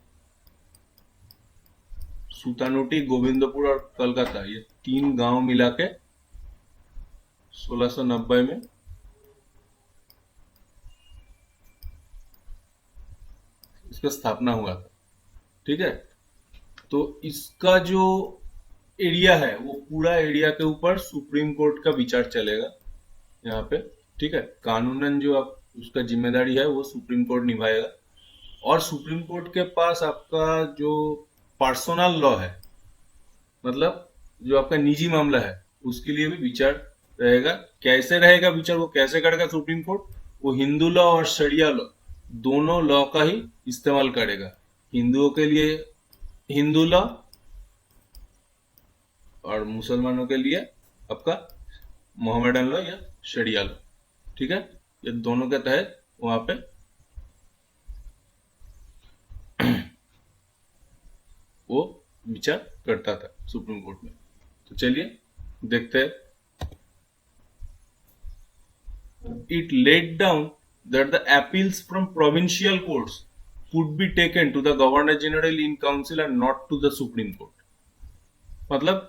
सुतानुटी, गोविंदपुर और कलकत्ता, ये 3 गांव मिला के 1690 में इसका स्थापना हुआ था। ठीक है, तो इसका जो एरिया है वो पूरा एरिया के ऊपर सुप्रीम कोर्ट का विचार चलेगा यहाँ पे। ठीक है, कानूनन जो आप उसका जिम्मेदारी है वो सुप्रीम कोर्ट निभाएगा। और सुप्रीम कोर्ट के पास आपका जो पर्सनल लॉ है, मतलब जो आपका निजी मामला है, उसके लिए भी विचार रहेगा। कैसे रहेगा विचार, वो कैसे करेगा सुप्रीम कोर्ट, वो हिंदू लॉ और शरिया लॉ दोनों लॉ का ही इस्तेमाल करेगा। हिंदुओं के लिए हिंदू लॉ और मुसलमानों के लिए आपका मोहम्मदन लॉ या शरिया लॉ। ठीक है, ये दोनों के तहत वहां पे वो विचार करता था सुप्रीम कोर्ट में। तो चलिए देखते हैं। It laid down that the appeals from provincial courts could be taken to the governor general in council and not to the supreme court. मतलब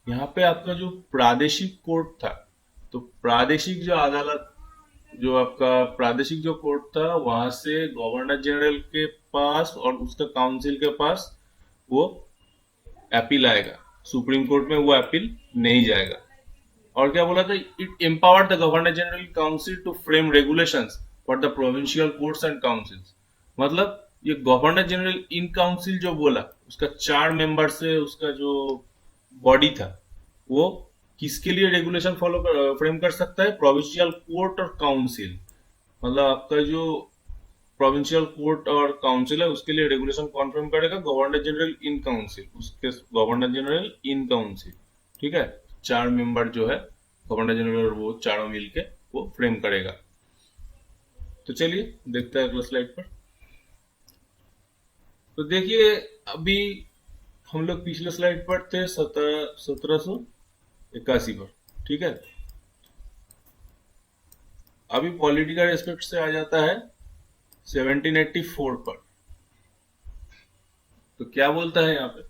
यहाँ पे आपका जो प्रादेशिक कोर्ट था, तो प्रादेशिक जो अदालत, जो आपका प्रादेशिक जो कोर्ट था, वहां से गवर्नर जनरल के पास और उसका काउंसिल के पास वो अपील आएगा, सुप्रीम कोर्ट में वो अपील नहीं जाएगा। और क्या बोला था, it empowered the governor general council to frame regulations for the provincial courts and councils. मतलब ये गवर्नर जनरल इन काउंसिल जो बोला, उसका 4 मेंबर से उसका जो बॉडी था, वो किसके लिए रेगुलेशन फ्रेम कर सकता है, प्रोविंशियल कोर्ट और काउंसिल। मतलब आपका जो प्रोविंशियल कोर्ट और काउंसिल है उसके लिए रेगुलेशन कौन फ्रेम करेगा, गवर्नर जनरल इन काउंसिल, उसके गवर्नर जनरल इन काउंसिल। ठीक है, 4 मेंबर जो है गवर्नर जनरल, वो चारों मिलके वो फ्रेम करेगा। तो चलिए देखते हैं अगला स्लाइड पर। तो देखिए अभी हम लोग पिछले स्लाइड पर थे 1781 पर। ठीक है, अभी पॉलिटिकल एस्पेक्ट से आ जाता है 1784 पर। तो क्या बोलता है यहाँ पे,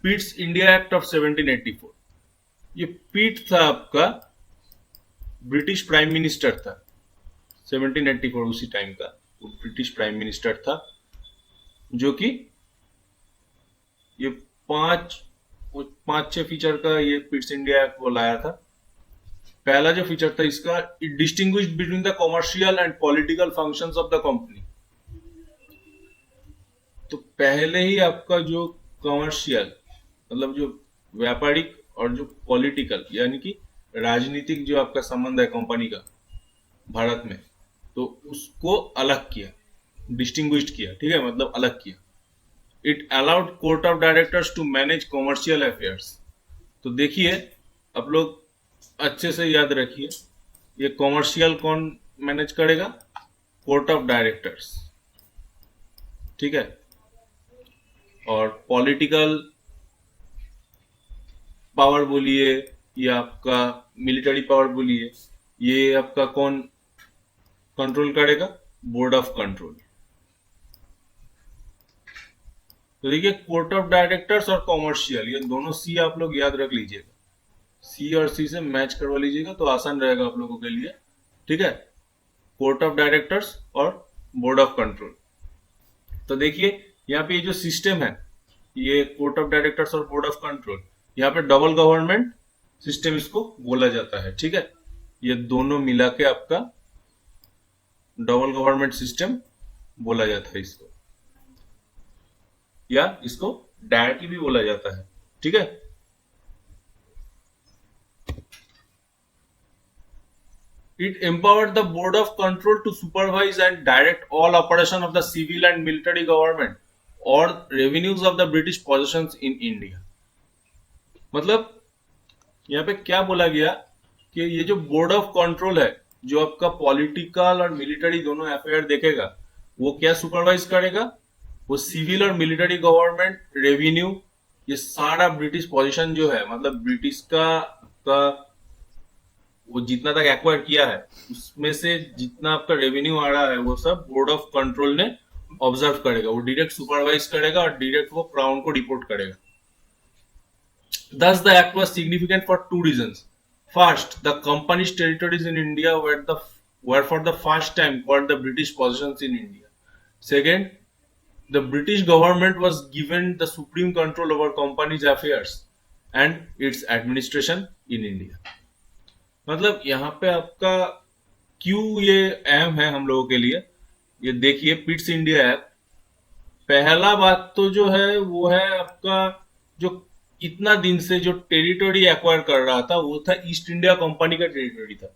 पिट्स इंडिया एक्ट ऑफ 1784। ये पिट था आपका ब्रिटिश प्राइम मिनिस्टर था 1784, उसी टाइम का वो ब्रिटिश प्राइम मिनिस्टर था, जो कि ये 5-6 फीचर का ये पिट्स इंडिया एक्ट वो लाया था। पहला जो फीचर था इसका, it distinguished between the commercial and political functions of the company. तो पहले ही आपका जो कॉमर्शियल, मतलब जो व्यापारिक, और जो पॉलिटिकल यानी कि राजनीतिक जो आपका संबंध है कंपनी का भारत में, तो उसको अलग किया, डिस्टिंग्विश्ड किया। ठीक है, मतलब अलग किया। It allowed court of directors to manage commercial affairs. तो देखिए आप लोग अच्छे से याद रखिए, ये कॉमर्शियल कौन मैनेज करेगा, कोर्ट ऑफ डायरेक्टर्स। ठीक है, और पॉलिटिकल पावर बोलिए या आपका मिलिट्री पावर बोलिए, ये आपका कौन कंट्रोल करेगा, बोर्ड ऑफ कंट्रोल। तो देखिए कोर्ट ऑफ डायरेक्टर्स और कॉमर्शियल, ये दोनों सी आप लोग याद रख लीजिएगा, सी और सी से मैच करवा लीजिएगा तो आसान रहेगा आप लोगों के लिए। ठीक है, कोर्ट ऑफ डायरेक्टर्स और बोर्ड ऑफ कंट्रोल। तो देखिए यहाँ पे ये जो सिस्टम है, ये कोर्ट ऑफ डायरेक्टर्स और बोर्ड ऑफ कंट्रोल, यहाँ पे डबल गवर्नमेंट सिस्टम इसको बोला जाता है। ठीक है, ये दोनों मिला के आपका डबल गवर्नमेंट सिस्टम बोला जाता है इसको, या इसको डायरेक्टली भी बोला जाता है। ठीक है, it empowered the board of control to supervise and direct all operation of the civil and military government or revenues of the British possessions in India। मतलब यहाँ पे क्या बोला गया कि ये जो बोर्ड ऑफ कंट्रोल है, जो आपका पॉलिटिकल और मिलिट्री दोनों अफेयर देखेगा, वो क्या सुपरवाइज करेगा, वो सिविल और मिलिट्री गवर्नमेंट, रेवेन्यू, ये सारा ब्रिटिश पोजीशन जो है, मतलब ब्रिटिश का वो जितना तक एक्वायर किया है उसमें से जितना आपका रेवेन्यू आ रहा है वो सब बोर्ड ऑफ कंट्रोल ने ऑब्जर्व करेगा, वो डायरेक्ट सुपरवाइज करेगा और डायरेक्ट वो क्राउन को रिपोर्ट करेगा। Thus, the act was significant for two reasons. First, the company's territories in India were for the first time called the British possessions in India. Second, the British government was given the supreme control over company's affairs and its administration in India. मतलब यहाँ पे आपका क्यों ये अहम है हम लोगों के लिए, ये देखिए पिट्स इंडिया एक्ट। पहला बात तो जो है वो है आपका, जो इतना दिन से जो टेरिटरी एक्वायर कर रहा था वो था ईस्ट इंडिया कंपनी का टेरिटरी था।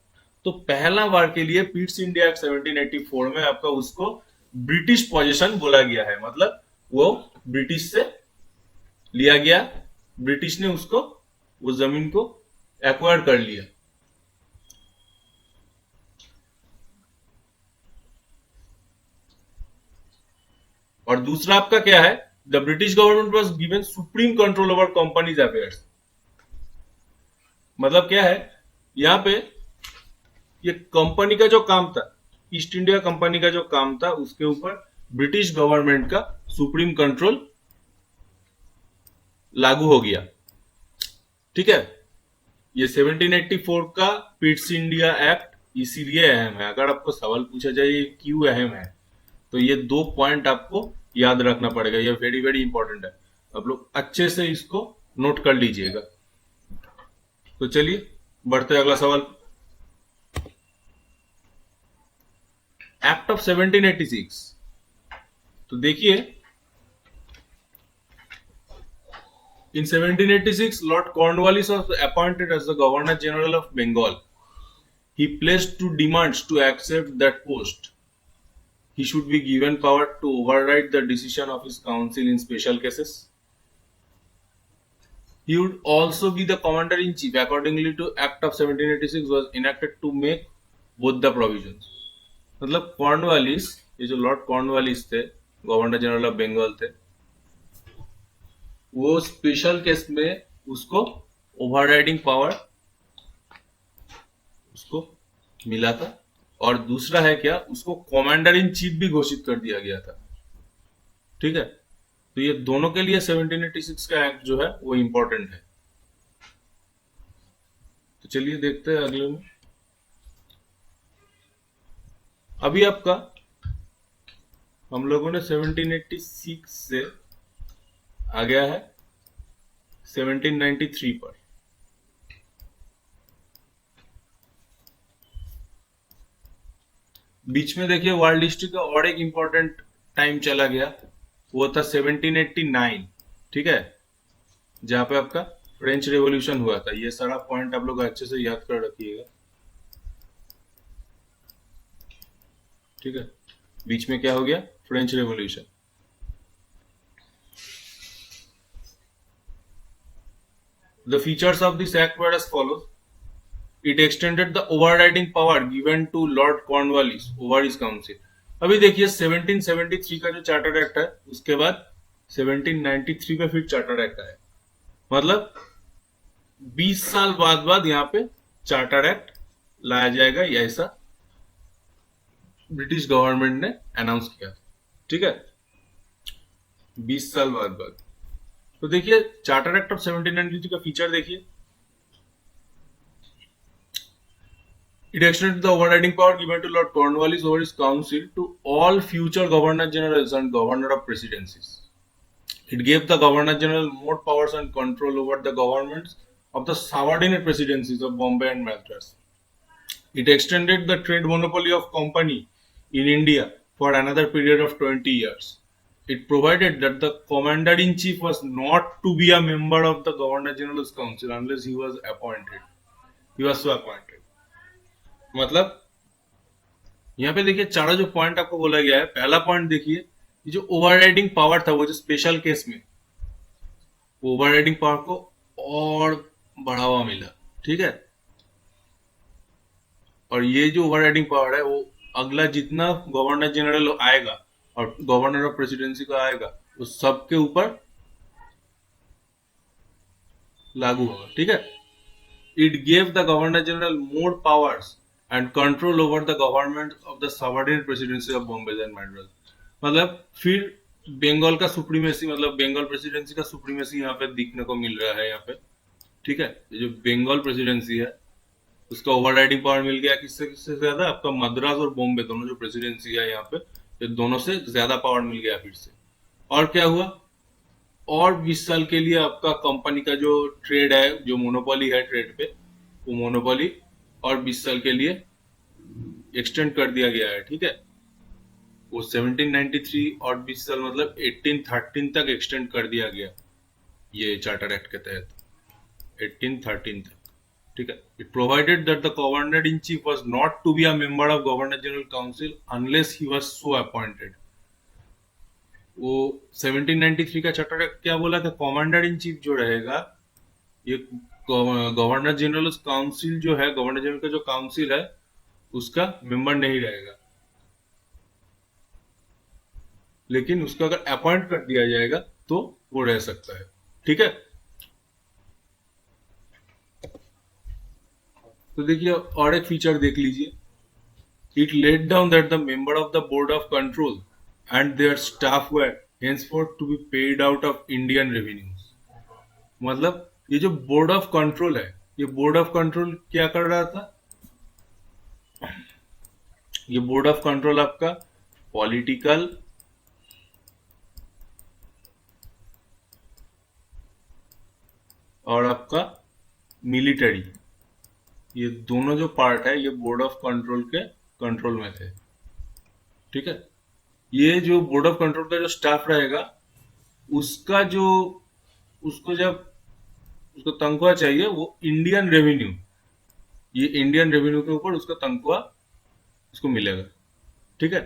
तो पहला बार के लिए पिट्स इंडिया एक्ट 1784 में आपका उसको ब्रिटिश पोजीशन बोला गया है, मतलब वो ब्रिटिश से लिया गया, ब्रिटिश ने उसको वो जमीन को एक्वायर कर लिया। और दूसरा आपका क्या है, the British government was given supreme control over companies affairs. मतलब क्या है, यहां पे ये कंपनी का जो काम था, ईस्ट इंडिया कंपनी का जो काम था, उसके ऊपर ब्रिटिश गवर्नमेंट का सुप्रीम कंट्रोल लागू हो गया। ठीक है, ये 1784 का पिट्स इंडिया एक्ट इसीलिए अहम है। अगर आपको सवाल पूछा जाए ये क्यों अहम है, तो ये दो पॉइंट आपको याद रखना पड़ेगा, ये वेरी वेरी इंपॉर्टेंट है, आप लोग अच्छे से इसको नोट कर लीजिएगा। तो चलिए बढ़ते अगला सवाल। Act of 1786। तो देखिए इन 1786 Lord Cornwallis was appointed as the Governor General of Bengal. He placed two demands to accept that post. He should be given power to override the decision of his council in special cases. He would also be the commander-in-chief. Accordingly to Act of 1786 was enacted to make both the provisions. मतलब Cornwallis, ये जो Lord Cornwallis थे, governor general of Bengal थे, वो special case में उसको overriding power उसको मिला था, और दूसरा है क्या, उसको कमांडर इन चीफ भी घोषित कर दिया गया था। ठीक है, तो ये दोनों के लिए 1786 का एक्ट जो है वो इंपॉर्टेंट है। तो चलिए देखते हैं अगले में। अभी आपका हम लोगों ने 1786 से आ गया है 1793 पर। बीच में देखिए वर्ल्ड हिस्ट्री का और एक इंपॉर्टेंट टाइम चला गया, वो था 1789। ठीक है, जहां पे आपका फ्रेंच रेवोल्यूशन हुआ था। ये सारा पॉइंट आप लोग अच्छे से याद कर रखिएगा। ठीक है, बीच में क्या हो गया, French revolution. The features of this act were as follows. It extended the overriding power given to Lord Cornwallis over his council. अभी देखिए 1773 का जो चार्टर एक्ट है, उसके बाद 1793 में फिर चार्टर एक्ट आया, मतलब 20 साल बाद यहाँ पे चार्टर एक्ट लाया जाएगा, ये ऐसा ब्रिटिश गवर्नमेंट ने अनाउंस किया। ठीक है, 20 साल बाद। तो देखिए चार्टर एक्ट ऑफ 1792 का फीचर देखिए। It extended the overriding power given to Lord Cornwallis over his council to all future Governor Generals and Governor of Presidencies. It gave the Governor General more powers and control over the governments of the subordinate presidencies of Bombay and Madras. It extended the trade monopoly of company in India for another period of 20 years. It provided that the Commander-in-Chief was not to be a member of the Governor General's Council unless he was appointed. He was so appointed. मतलब यहाँ पे देखिए चारों जो point आपको बोला गया है, पहला पॉइंट देखिए, ये जो ओवरराइडिंग पावर था वो जो स्पेशल केस में ओवरराइडिंग पावर को और बढ़ावा मिला, ठीक है। और ये जो ओवरराइडिंग पावर है वो अगला जितना गवर्नर जनरल आएगा और गवर्नर ऑफ प्रेसिडेंसी का आएगा वो सबके ऊपर लागू होगा, ठीक है। It gave the governor general more powers and control over the government of the subordinate presidency of Bombay and Madras. मतलब फिर बंगाल का सुप्रीमेसी, मतलब बंगाल प्रेसिडेंसी का सुप्रीमेसी यहाँ पे दिखने को मिल रहा है यहाँ पे, ठीक है। ये जो बंगाल प्रेसिडेंसी है उसका ओवरराइडिंग पावर मिल गया किससे किससे ज्यादा, आपका मद्रास और बॉम्बे दोनों जो प्रेसिडेंसी है यहाँ पे, ये दोनों से ज्यादा पावर मिल गया फिर से। और क्या हुआ, और 20 साल के लिए आपका कंपनी का जो ट्रेड है, जो मोनोपोली है ट्रेड पे, वो मोनोपोली और 20 साल के लिए एक्सटेंड कर दिया गया है, ठीक है। वो 1793 और 20 साल मतलब 1813 तक एक्सटेंड कर दिया गया ये चार्टर एक्ट के तहत, 1813 तक, ठीक है। It provided that the governor in chief was not to be a member of governor general council unless he was so appointed. वो 1793 का चार्टर एक्ट क्या बोला था, कमांडर इन चीफ जो रहेगा, ये गवर्नर जनरल काउंसिल जो है, गवर्नर जनरल का जो काउंसिल है उसका मेंबर नहीं रहेगा, लेकिन उसका अगर अपॉइंट कर दिया जाएगा तो वो रह सकता है, ठीक है। तो देखिए और एक फीचर देख लीजिए। It laid down that the member of the board of control and their staff were henceforth to be paid out of Indian revenues. मतलब ये जो बोर्ड ऑफ कंट्रोल है, ये बोर्ड ऑफ कंट्रोल क्या कर रहा था, ये बोर्ड ऑफ कंट्रोल आपका पॉलिटिकल और आपका मिलिट्री, ये दोनों जो पार्ट है ये बोर्ड ऑफ कंट्रोल के कंट्रोल में थे, ठीक है। ये जो बोर्ड ऑफ कंट्रोल का जो स्टाफ रहेगा उसका जो, उसको जब उसको तनख्वाह चाहिए वो इंडियन रेवेन्यू, ये इंडियन रेवेन्यू के ऊपर उसका तनख्वाह उसको मिलेगा, ठीक है।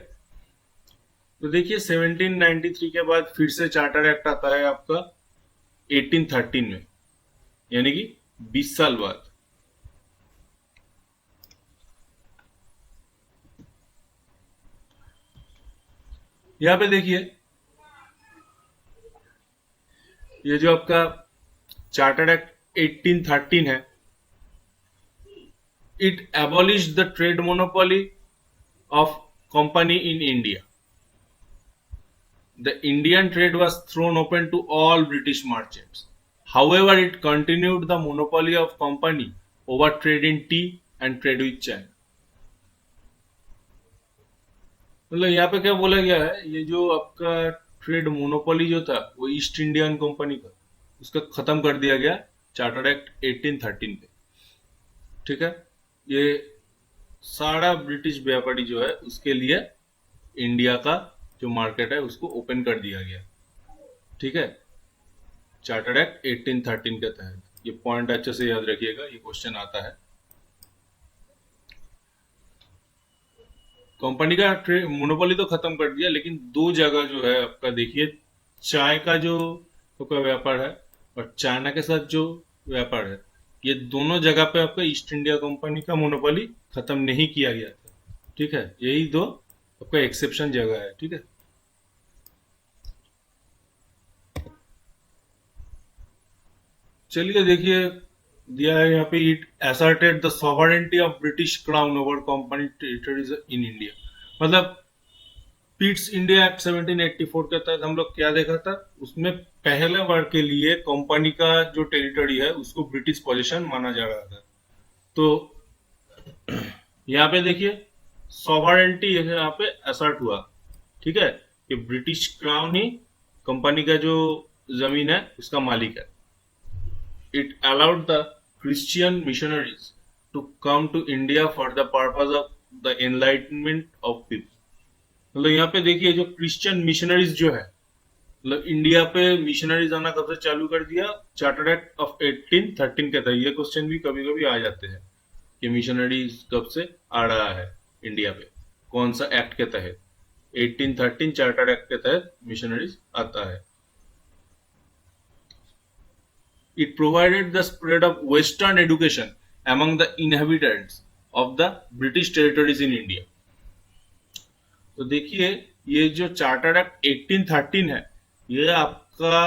तो देखिए 1793 के बाद फिर से चार्टर एक्ट आता है आपका 1813 में, यानी कि 20 साल बाद। यहां पे देखिए ये जो आपका चार्टर एक्ट 1813 है, it abolish the trade monopoly of company in India. The Indian trade was thrown open to all British merchants. However, it continued the monopoly of company over trade in tea and trade with China. मतलब यहाँ पे क्या बोला गया है, ये जो आपका ट्रेड मोनोपोली जो था वो ईस्ट इंडियन कंपनी का, उसका खत्म कर दिया गया चार्टर एक्ट 1813 पे, ठीक है। ये सारा ब्रिटिश व्यापारी जो है उसके लिए इंडिया का जो मार्केट है उसको ओपन कर दिया गया, ठीक है, चार्टर एक्ट 1813 के तहत। ये पॉइंट अच्छे से याद रखिएगा, ये क्वेश्चन आता है। कंपनी का मोनोपोली तो खत्म कर दिया, लेकिन दो जगह जो है आपका देखिए, चाय का जो आपका व्यापार है और चाइना के साथ जो व्यापार है, ये दोनों जगह पे आपका ईस्ट इंडिया कंपनी का मोनोपोली खत्म नहीं किया गया था, ठीक है। यही दो आपका एक्सेप्शन जगह है, ठीक है। चलिए देखिए दिया है यहाँ पे, it asserted the sovereignty of British crown over company territories in India. मतलब पीट्स इंडिया एक्ट 1784 के तहत हम लोग क्या देखा था, उसमें पहले बार के लिए कंपनी का जो टेरिटरी है उसको ब्रिटिश पोजीशन माना जा रहा था। तो यहाँ पे देखिए सॉवरेंटी यहाँ पे असर्ट हुआ, ठीक है, कि ब्रिटिश क्राउन ही कंपनी का जो जमीन है उसका मालिक है। It allowed the Christian missionaries to come to India for the purpose of the enlightenment of people. मतलब यहाँ पे देखिए जो क्रिश्चियन मिशनरीज जो है, मतलब इंडिया पे मिशनरीज आना कब से चालू कर दिया, चार्टर्ड एक्ट ऑफ 1813 के तहत। ये क्वेश्चन भी कभी कभी आ जाते हैं कि मिशनरीज कब से आ रहा है इंडिया पे, कौन सा एक्ट के तहत। 1813 चार्टर्ड एक्ट के तहत मिशनरीज आता है। It provided the spread of Western education among the inhabitants of the British territories in India। तो देखिए ये जो चार्टर्ड एक्ट 1813 है, ये आपका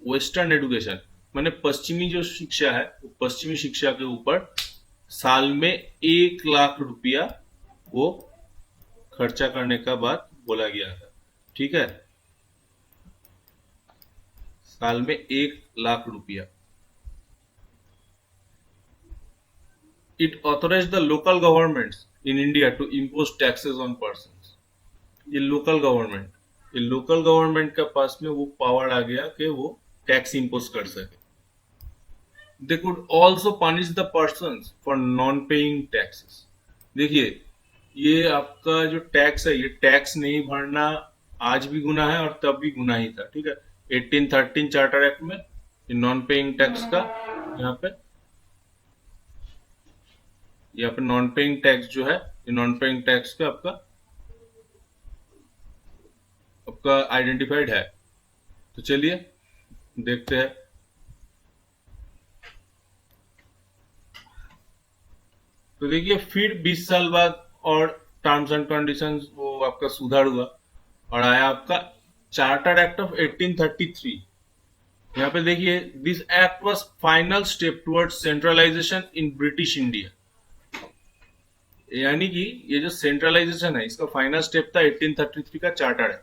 वेस्टर्न एजुकेशन माने पश्चिमी जो शिक्षा है, वो पश्चिमी शिक्षा के ऊपर साल में 1 लाख रुपया वो खर्चा करने का बात बोला गया था, ठीक है, साल में 1 लाख रुपया। It authorized the local governments in India to impose taxes on persons। ये लोकल गवर्नमेंट के पास में वो पावर आ गया कि वो टैक्स इम्पोज कर सके। They could also punish the persons for non paying taxes. देखिए ये आपका जो टैक्स है, ये टैक्स नहीं भरना आज भी गुनाह है और तब भी गुनाह ही था, ठीक है। 1813 चार्टर एक्ट में नॉन पेइंग टैक्स का यहाँ पे नॉन पेइंग टैक्स जो है, नॉन पेइंग टैक्स का आपका आइडेंटिफाइड है। तो चलिए देखते हैं। तो देखिए फिर 20 साल बाद और टर्म्स एंड कंडीशंस वो आपका सुधार हुआ और आया आपका चार्टर एक्ट ऑफ 1833। यहाँ पे देखिए this act was final step towards centralization in British India. यानी कि ये जो सेंट्रलाइजेशन है इसका फाइनल स्टेप था 1833 का चार्टर है।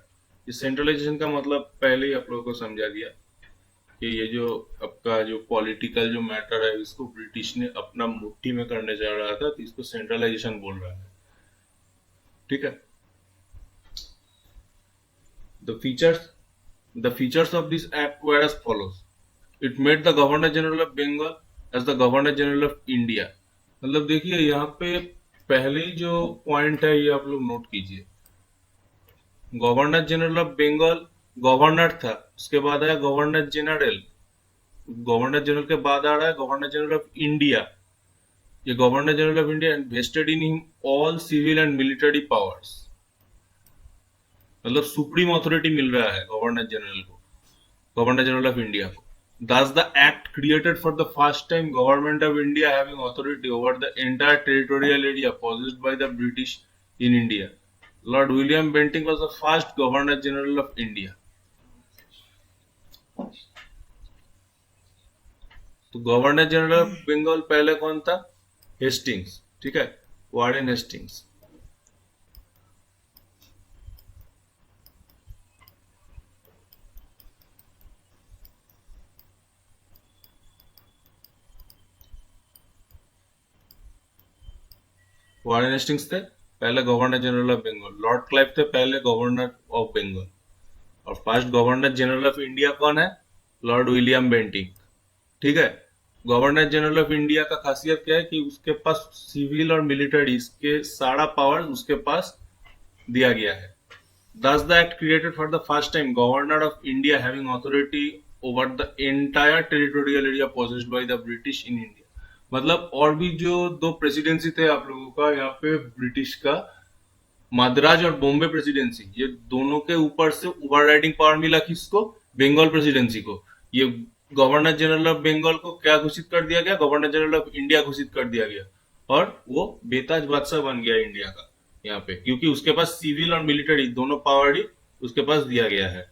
ये सेंट्रलाइजेशन का मतलब पहले ही आप लोगों को समझा दिया कि ये जो आपका जो पॉलिटिकल जो मैटर है इसको ब्रिटिश ने अपना मुट्ठी में करने जा रहा था, तो इसको सेंट्रलाइजेशन बोल रहा है, ठीक है। The features of this act were as follows. It made the governor general of Bengal as the governor general of India. मतलब देखिए यहाँ पे पहले जो पॉइंट है ये आप लोग नोट कीजिए। Governor general of Bengal governor था, उसके बाद आया गवर्नर जनरल, गवर्नर जनरल के बाद आ रहा है गवर्नर जनरल ऑफ इंडिया। ये governor general of India vested in him all civil and military powers. मतलब सुप्रीम अथॉरिटी मिल रहा है गवर्नर जनरल को, गवर्नर जनरल ऑफ इंडिया को। Thus, the act created for the first time government of India having authority over the entire territorial area possessed by the British in India। Lord William Bentinck was the first Governor General of India। तो governor general of Bengal पहले कौन था? Hastings, ठीक है, Warren Hastings. Warren Hastings थे पहले governor general of Bengal. Lord Clive थे पहले गवर्नर ऑफ बंगाल। और first governor general of India कौन है? लॉर्ड विलियम बेंटिंक, ठीक है। गवर्नर जनरल ऑफ इंडिया का खासियत क्या है कि उसके पास सिविल और मिलिट्री इसके सारा पावर उसके पास दिया गया है। Thus the act created for the first time governor of India having authority over the entire territorial area possessed by the British in India। मतलब और भी जो दो प्रेसिडेंसी थे आप लोगों का यहाँ पे ब्रिटिश का, मद्रास और बॉम्बे प्रेसिडेंसी, ये दोनों के ऊपर से ओवरराइडिंग पावर मिला किसको? बंगाल प्रेसिडेंसी को। ये गवर्नर जनरल ऑफ बंगाल को क्या घोषित कर दिया गया? गवर्नर जनरल ऑफ इंडिया घोषित कर दिया गया और वो बेताज बादशाह बन गया इंडिया का यहाँ पे, क्योंकि उसके पास सिविल और मिलिट्री दोनों पावर ही उसके पास दिया गया है।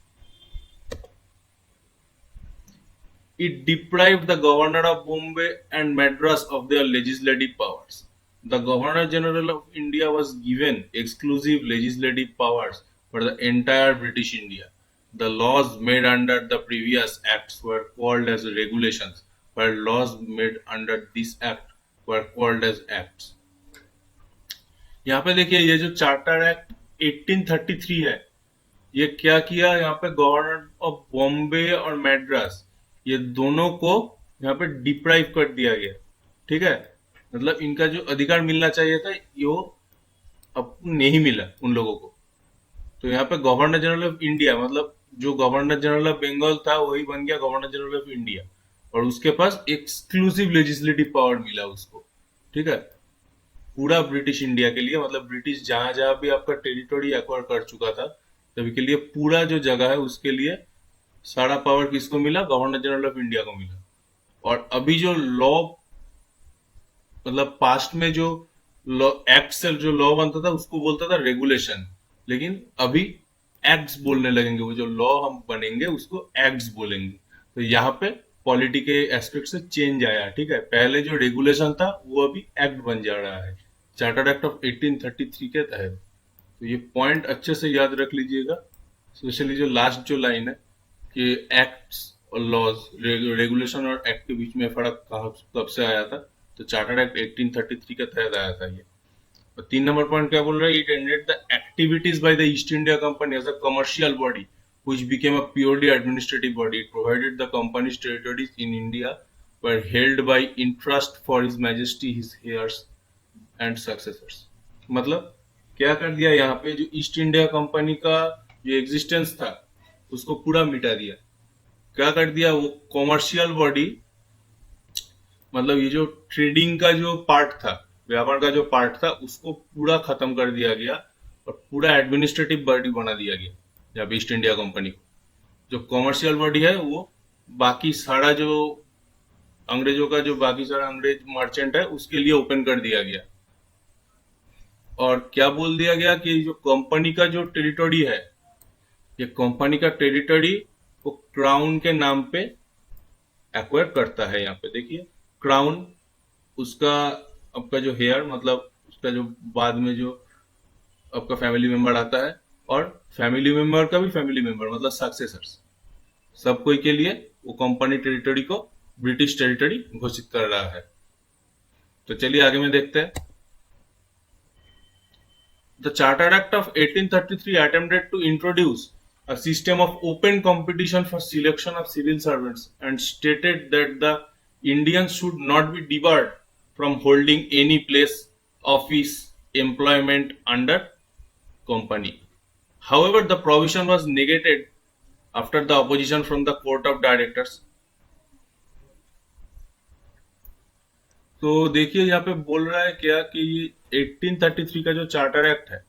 It deprived the governor of Bombay and Madras of their legislative powers। The Governor General of India was given exclusive legislative powers but the entire British India. The laws made under the previous acts were called as regulations, while laws made under this act were called as acts. यहाँ पे देखिए ये जो charter act 1833 है, ये क्या किया, यहाँ पे गवर्नर ऑफ बॉम्बे और मैड्रास ये दोनों को यहाँ पे डिप्राइव कर दिया गया। ठीक है, मतलब इनका जो अधिकार मिलना चाहिए था ये अब नहीं मिला उन लोगों को। तो यहाँ पे गवर्नर जनरल ऑफ इंडिया, मतलब जो गवर्नर जनरल ऑफ बंगाल था वही बन गया गवर्नर जनरल ऑफ इंडिया, और उसके पास एक्सक्लूसिव लेजिस्लेटिव पावर मिला उसको। ठीक है, पूरा ब्रिटिश इंडिया के लिए, मतलब ब्रिटिश जहां जहां भी आपका टेरिटोरी एक्वायर कर चुका था तभी के लिए पूरा जो जगह है उसके लिए सारा पावर किसको मिला, गवर्नर जनरल ऑफ इंडिया को मिला। और अभी जो लॉ, मतलब पास्ट में जो लॉ एक्ट से जो लॉ बनता था उसको बोलता था रेगुलेशन, लेकिन अभी एक्ट्स बोलने लगेंगे, वो जो लॉ हम बनेंगे उसको एक्ट्स बोलेंगे। तो यहाँ पे पॉलिटी के एस्पेक्ट से चेंज आया। ठीक है, पहले जो रेगुलेशन था वो अभी एक्ट बन जा रहा है चार्टर एक्ट ऑफ 1833 के तहत। तो ये पॉइंट अच्छे से याद रख लीजिएगा, स्पेशली जो लास्ट जो लाइन है कि एक्ट्स और लॉज, रेगुलेशन और एक्ट के बीच में फर्क कब से आया था, तो चार्टर एक्ट 1833 के तहत आया था ये। और 3 नंबर पॉइंट क्या बोल रहा है, it ended the activities by the East India company as a commercial body which became a purely administrative body. It provided the company's territories in India were held by in trust for His Majesty, his heirs and successors. मतलब क्या कर दिया यहाँ पे, जो east India company का जो existence था उसको पूरा मिटा दिया। क्या कर दिया, वो कॉमर्शियल बॉडी, मतलब ये जो ट्रेडिंग का जो पार्ट था, व्यापार का जो पार्ट था उसको पूरा खत्म कर दिया गया और पूरा एडमिनिस्ट्रेटिव बॉडी बना दिया गया जब ईस्ट इंडिया कंपनी को। जो कॉमर्शियल बॉडी है वो बाकी सारा जो अंग्रेजों का जो बाकी सारा अंग्रेज मर्चेंट है उसके लिए ओपन कर दिया गया। और क्या बोल दिया गया कि जो कंपनी का जो टेरिटोरी है, ये कंपनी का टेरिटोरी वो क्राउन के नाम पे एक्वायर करता है। यहाँ पे देखिए क्राउन, उसका आपका जो हेयर, मतलब उसका जो बाद में जो आपका फैमिली मेंबर आता है, और फैमिली मेंबर का भी फैमिली मेंबर मतलब सक्सेसर्स, सब कोई के लिए वो कंपनी टेरिटरी को ब्रिटिश टेरिटरी घोषित कर रहा है। तो चलिए आगे में देखते हैं। The charter act of 1833 attempted to introduce a system of open competition for selection of civil servants and stated that the Indians should not be debarred from holding any place, office, employment under company. However, the provision was negated after the opposition from the court of directors. तो देखिए यहाँ पे बोल रहा है क्या कि 1833 का जो चार्टर एक्ट है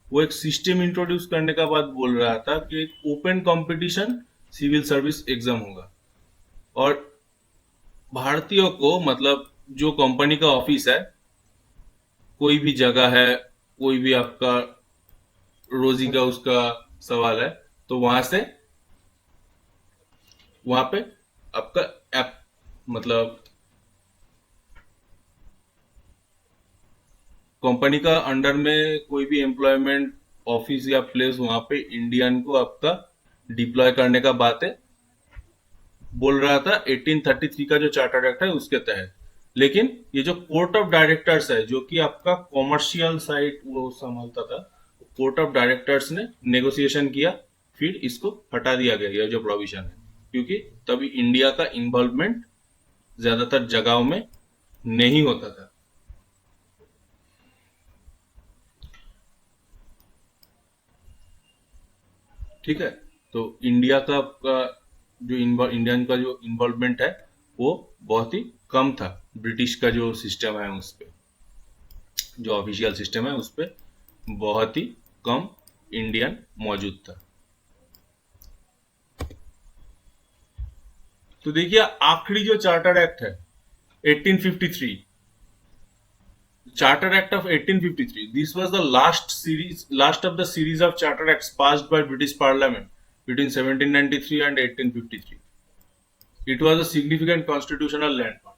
वो एक सिस्टम इंट्रोड्यूस करने का बाद बोल रहा था कि एक open competition civil service exam होगा, और भारतीयों को, मतलब जो कंपनी का ऑफिस है, कोई भी जगह है, कोई भी आपका रोजी का उसका सवाल है, तो वहां पे आपका ऐप, मतलब कंपनी का अंडर में कोई भी एम्प्लॉयमेंट ऑफिस या प्लेस, वहां पे इंडियन को आपका डिप्लॉय करने का बात है बोल रहा था 1833 का जो चार्टर एक्ट है उसके तहत। लेकिन ये जो कोर्ट ऑफ डायरेक्टर्स है जो कि आपका कॉमर्शियल साइड वो संभालता था, कोर्ट ऑफ डायरेक्टर्स ने नेगोशिएशन किया, फिर इसको हटा दिया गया ये जो प्रोविजन है, क्योंकि तभी इंडिया का इन्वॉल्वमेंट ज्यादातर जगहों में नहीं होता था। ठीक है, तो इंडिया का जो इंडियन का जो इन्वॉल्वमेंट है वो बहुत ही कम था, ब्रिटिश का जो सिस्टम है उस पे, जो ऑफिशियल सिस्टम है उस पे बहुत ही कम इंडियन मौजूद था। तो देखिए आखिरी जो चार्टर एक्ट है 1853, Charter Act of 1853. This was the last of the series of charter acts passed by British Parliament between 1793 and 1853. It was a significant constitutional landmark.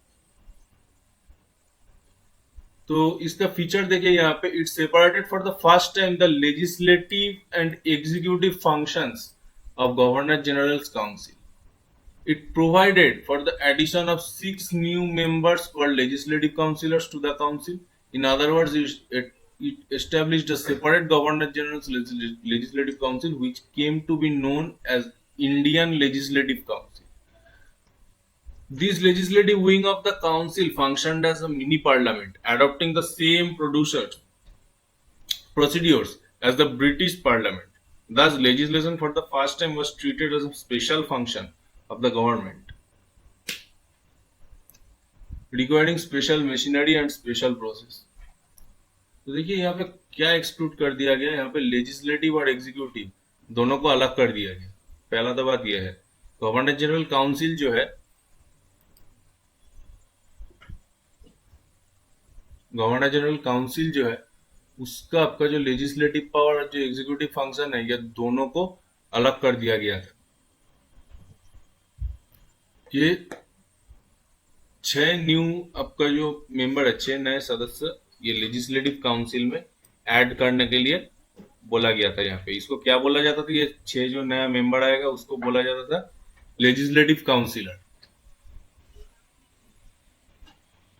तो इसका फीचर देखिए यहाँ पे, it separated for the first time the legislative and executive functions of governor generals council. It provided for the addition of 6 new members called legislative councillors to the council. In other words, it established a separate Governor General's Legislative Council, which came to be known as Indian Legislative Council. This legislative wing of the council functioned as a mini parliament, adopting the same procedures as the British Parliament. Thus, legislation for the first time was treated as a special function of the government, requiring special machinery and special process. तो देखिए यहाँ पे क्या exclude कर दिया गया, यहाँ पे लेजिस्लेटिव और एग्जीक्यूटिव दोनों को अलग कर दिया गया. पहला तो बात यह है, गवर्नर जनरल काउंसिल जो है, गवर्नर जनरल काउंसिल जो है, उसका आपका जो लेजिस्लेटिव पावर और जो एग्जीक्यूटिव फंक्शन है, ये दोनों को अलग कर दिया गया था. ये 6 न्यू आपका जो मेंबर है, 6 नए सदस्य ये लेजिस्लेटिव काउंसिल में ऐड करने के लिए बोला गया था. यहाँ पे इसको क्या बोला जाता था, ये 6 जो नया मेंबर आएगा उसको बोला जाता था लेजिस्लेटिव काउंसिलर.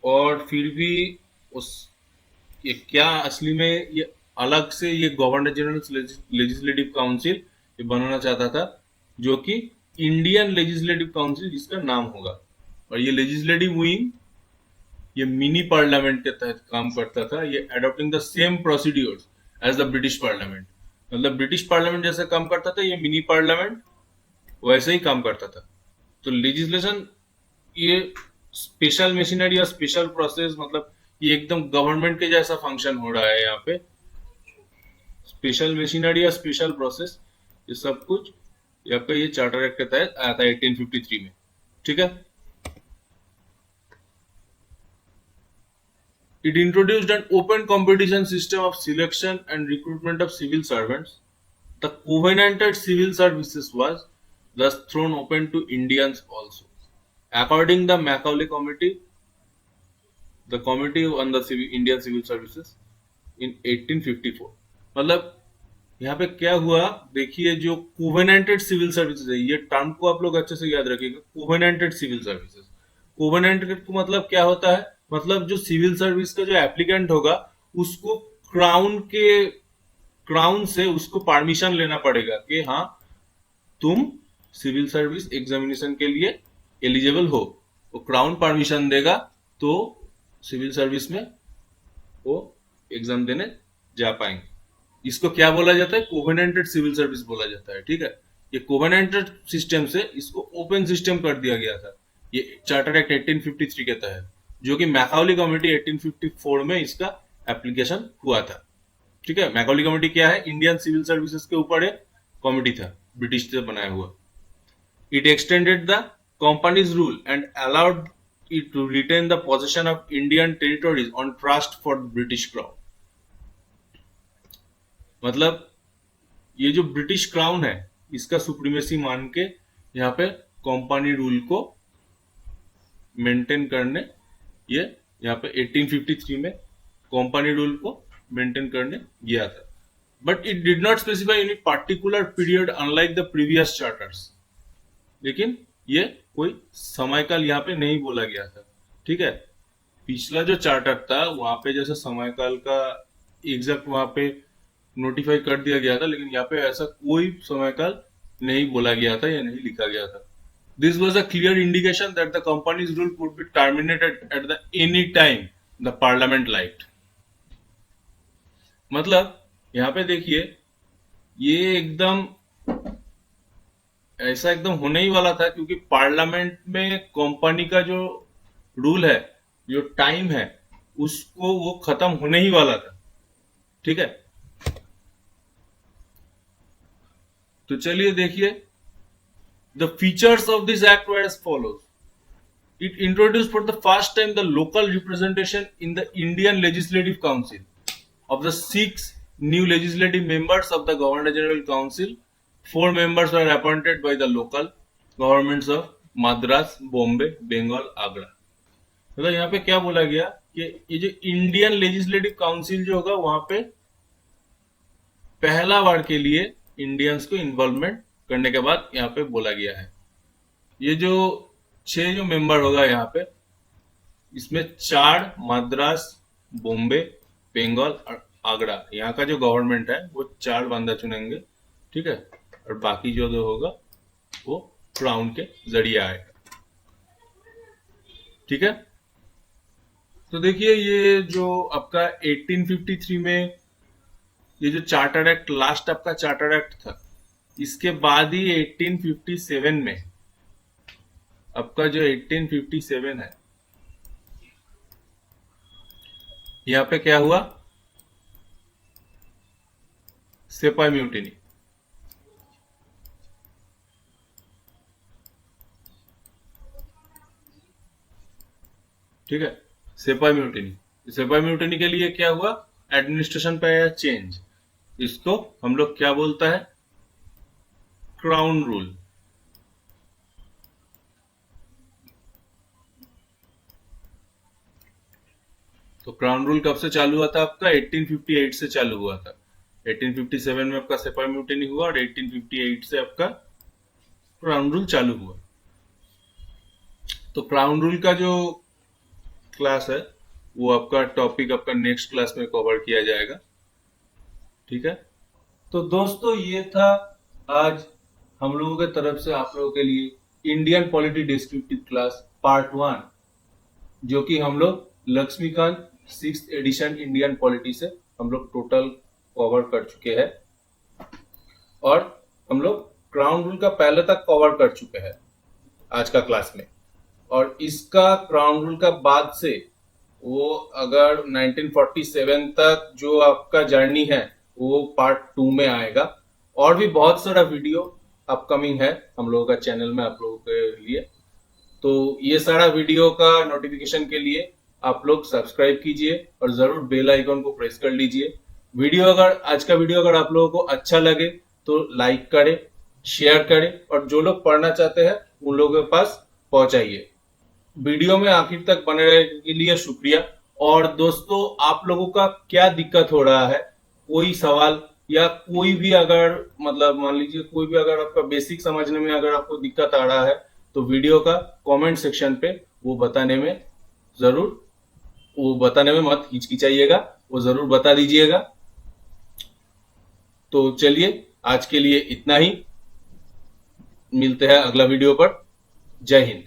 और फिर भी उस ये क्या असली में ये अलग से ये गवर्नर जनरल लेजिस्लेटिव काउंसिल ये बनाना चाहता था, जो कि इंडियन लेजिस्लेटिव काउंसिल जिसका नाम होगा. और ये लेजिस्लेटिव विंग ये मिनी पार्लियामेंट के तहत काम करता था. ये adopting the same procedures as the British parliament, मतलब ब्रिटिश पार्लियामेंट जैसे काम करता था, ये मिनी पार्लियामेंट वैसे ही काम करता था. तो लेजिस्लेशन ये स्पेशल मशीनरी और स्पेशल प्रोसेस, मतलब ये एकदम गवर्नमेंट के जैसा फंक्शन हो रहा है यहाँ पे. स्पेशल मशीनरी और स्पेशल प्रोसेस ये सब कुछ आपका ये चार्टर एक्ट के तहत आया था 1853 में. ठीक है. It introduced an open competition system of selection and recruitment of civil servants. The covenanted civil services was thus thrown open to Indians also. According to the Macaulay Committee, the Committee on the Indian Civil Services in 1854. मतलब यहाँ पे क्या हुआ, देखिए जो covenanted civil services है, ये term को आप लोग अच्छे से याद रखिएगा. कोवेनेंटेड सिविल सर्विसेज, कोवेनेंटेड को मतलब क्या होता है, मतलब जो सिविल सर्विस का जो एप्लीकेंट होगा उसको क्राउन से उसको परमिशन लेना पड़ेगा कि हाँ तुम सिविल सर्विस एग्जामिनेशन के लिए एलिजिबल हो. वो क्राउन परमिशन देगा तो सिविल सर्विस में वो एग्जाम देने जा पाएंगे. इसको क्या बोला जाता है, कोवेनेंटेड सिविल सर्विस बोला जाता है. ठीक है. ये कोवेनेंटेड सिस्टम से इसको ओपन सिस्टम कर दिया गया था ये चार्टर एक्ट 1853 के तहत, जो कि मैकाउली कमेटी 1854 में इसका एप्लीकेशन हुआ था. ठीक है. मैकाउली कमेटी क्या है, इंडियन सिविल सर्विसेज के ऊपर एक कमेटी था, ब्रिटिश से बनाया हुआ. It extended the company's rule and allowed it to retain the possession of Indian territories on trust for British crown. मतलब ये जो ब्रिटिश क्राउन है इसका सुप्रीमेसी मान के यहाँ पे कंपनी रूल को मेंटेन करने ये यहाँ पे 1853 में कंपनी रूल को मेंटेन करने गया था. But it did not specify any particular period unlike the previous charters. लेकिन ये कोई समयकाल यहाँ पे नहीं बोला गया था. ठीक है. पिछला जो चार्टर था वहां पे जैसे समयकाल का एग्जैक्ट वहां पे नोटिफाई कर दिया गया था, लेकिन यहाँ पे ऐसा कोई समयकाल नहीं बोला गया था या नहीं लिखा गया था. This was a clear indication that the company's rule could be terminated at the any time the parliament liked. मतलब यहाँ पे देखिए ये एकदम ऐसा एकदम होने ही वाला था, क्योंकि पार्लियामेंट में कंपनी का जो रूल है, जो टाइम है, उसको वो खत्म होने ही वाला था. ठीक है. तो चलिए देखिए the features of this act were as follows. It introduced for the first time the local representation in the Indian Legislative Council. Of the 6 new legislative members of the Governor General Council, 4 members were appointed by the local governments of Madras, Bombay, Bengal, Agra. मतलब यहाँ पे क्या बोला गया कि ये जो Indian legislative council जो होगा वहां पे पहला बार के लिए इंडियंस को इन्वॉल्वमेंट करने के बाद यहाँ पे बोला गया है। ये जो 6 जो मेंबर होगा यहाँ पे, इसमें 4 मद्रास, बॉम्बे, बंगाल और आगरा, यहाँ का जो गवर्नमेंट है वो 4 बंदा चुनेंगे, ठीक है। और बाकी जो होगा वो क्राउन के जरिए आएगा, ठीक है। तो देखिए ये जो आपका 1853 में ये जो चार्टर एक्ट, लास्ट आपका चार्टर एक्ट था, इसके बाद ही 1857 में आपका जो 1857 है, यहाँ पे क्या हुआ, सिपाही म्यूटिनी, ठीक है। सिपाही म्यूटिनी, सिपाही म्यूटिनी के लिए क्या हुआ, एडमिनिस्ट्रेशन पे आया चेंज, इसको हम लोग क्या बोलता है, क्राउन रूल। तो क्राउन रूल कब से चालू हुआ था आपका, 1858 से चालू हुआ था। 1857 में आपका सिपाही म्यूटिनी हुआ और 1858 से आपका क्राउन रूल चालू हुआ। तो क्राउन रूल का जो क्लास है वो आपका टॉपिक आपका नेक्स्ट क्लास में कवर किया जाएगा, ठीक है। तो दोस्तों ये था आज हम लोगों के तरफ से आप लोगों के लिए Indian polity descriptive class part 1, जो कि हम लोग Laxmikant 6th addition Indian polity से हम लोग टोटल कवर कर चुके हैं, और हम लोग क्राउन रूल का पहले तक कवर कर चुके हैं आज का क्लास में। और इसका क्राउन रूल का बाद से वो अगर 1947 तक जो आपका जर्नी है वो पार्ट 2 में आएगा। और भी बहुत सारा वीडियो अपकमिंग है हम लोगों का चैनल में आप लोगों के लिए। तो ये सारा वीडियो का नोटिफिकेशन के लिए आप लोग सब्सक्राइब कीजिए और जरूर बेल आइकन को प्रेस कर लीजिए। आज का वीडियो अगर आप लोगों को अच्छा लगे तो लाइक करें, शेयर करें, और जो लोग पढ़ना चाहते हैं उन लोगों के पास पहुंचाइए। वीडियो में आखिर तक बने रहने के लिए शुक्रिया। और दोस्तों आप लोगों का क्या दिक्कत हो रहा है, कोई सवाल या कोई भी अगर मतलब मान लीजिए कोई भी अगर आपका बेसिक समझने में अगर आपको दिक्कत आ रहा है तो वीडियो का कमेंट सेक्शन पे वो बताने में मत हिचकिचाइएगा, वो जरूर बता दीजिएगा। तो चलिए आज के लिए इतना ही, मिलते हैं अगला वीडियो पर। जय हिंद।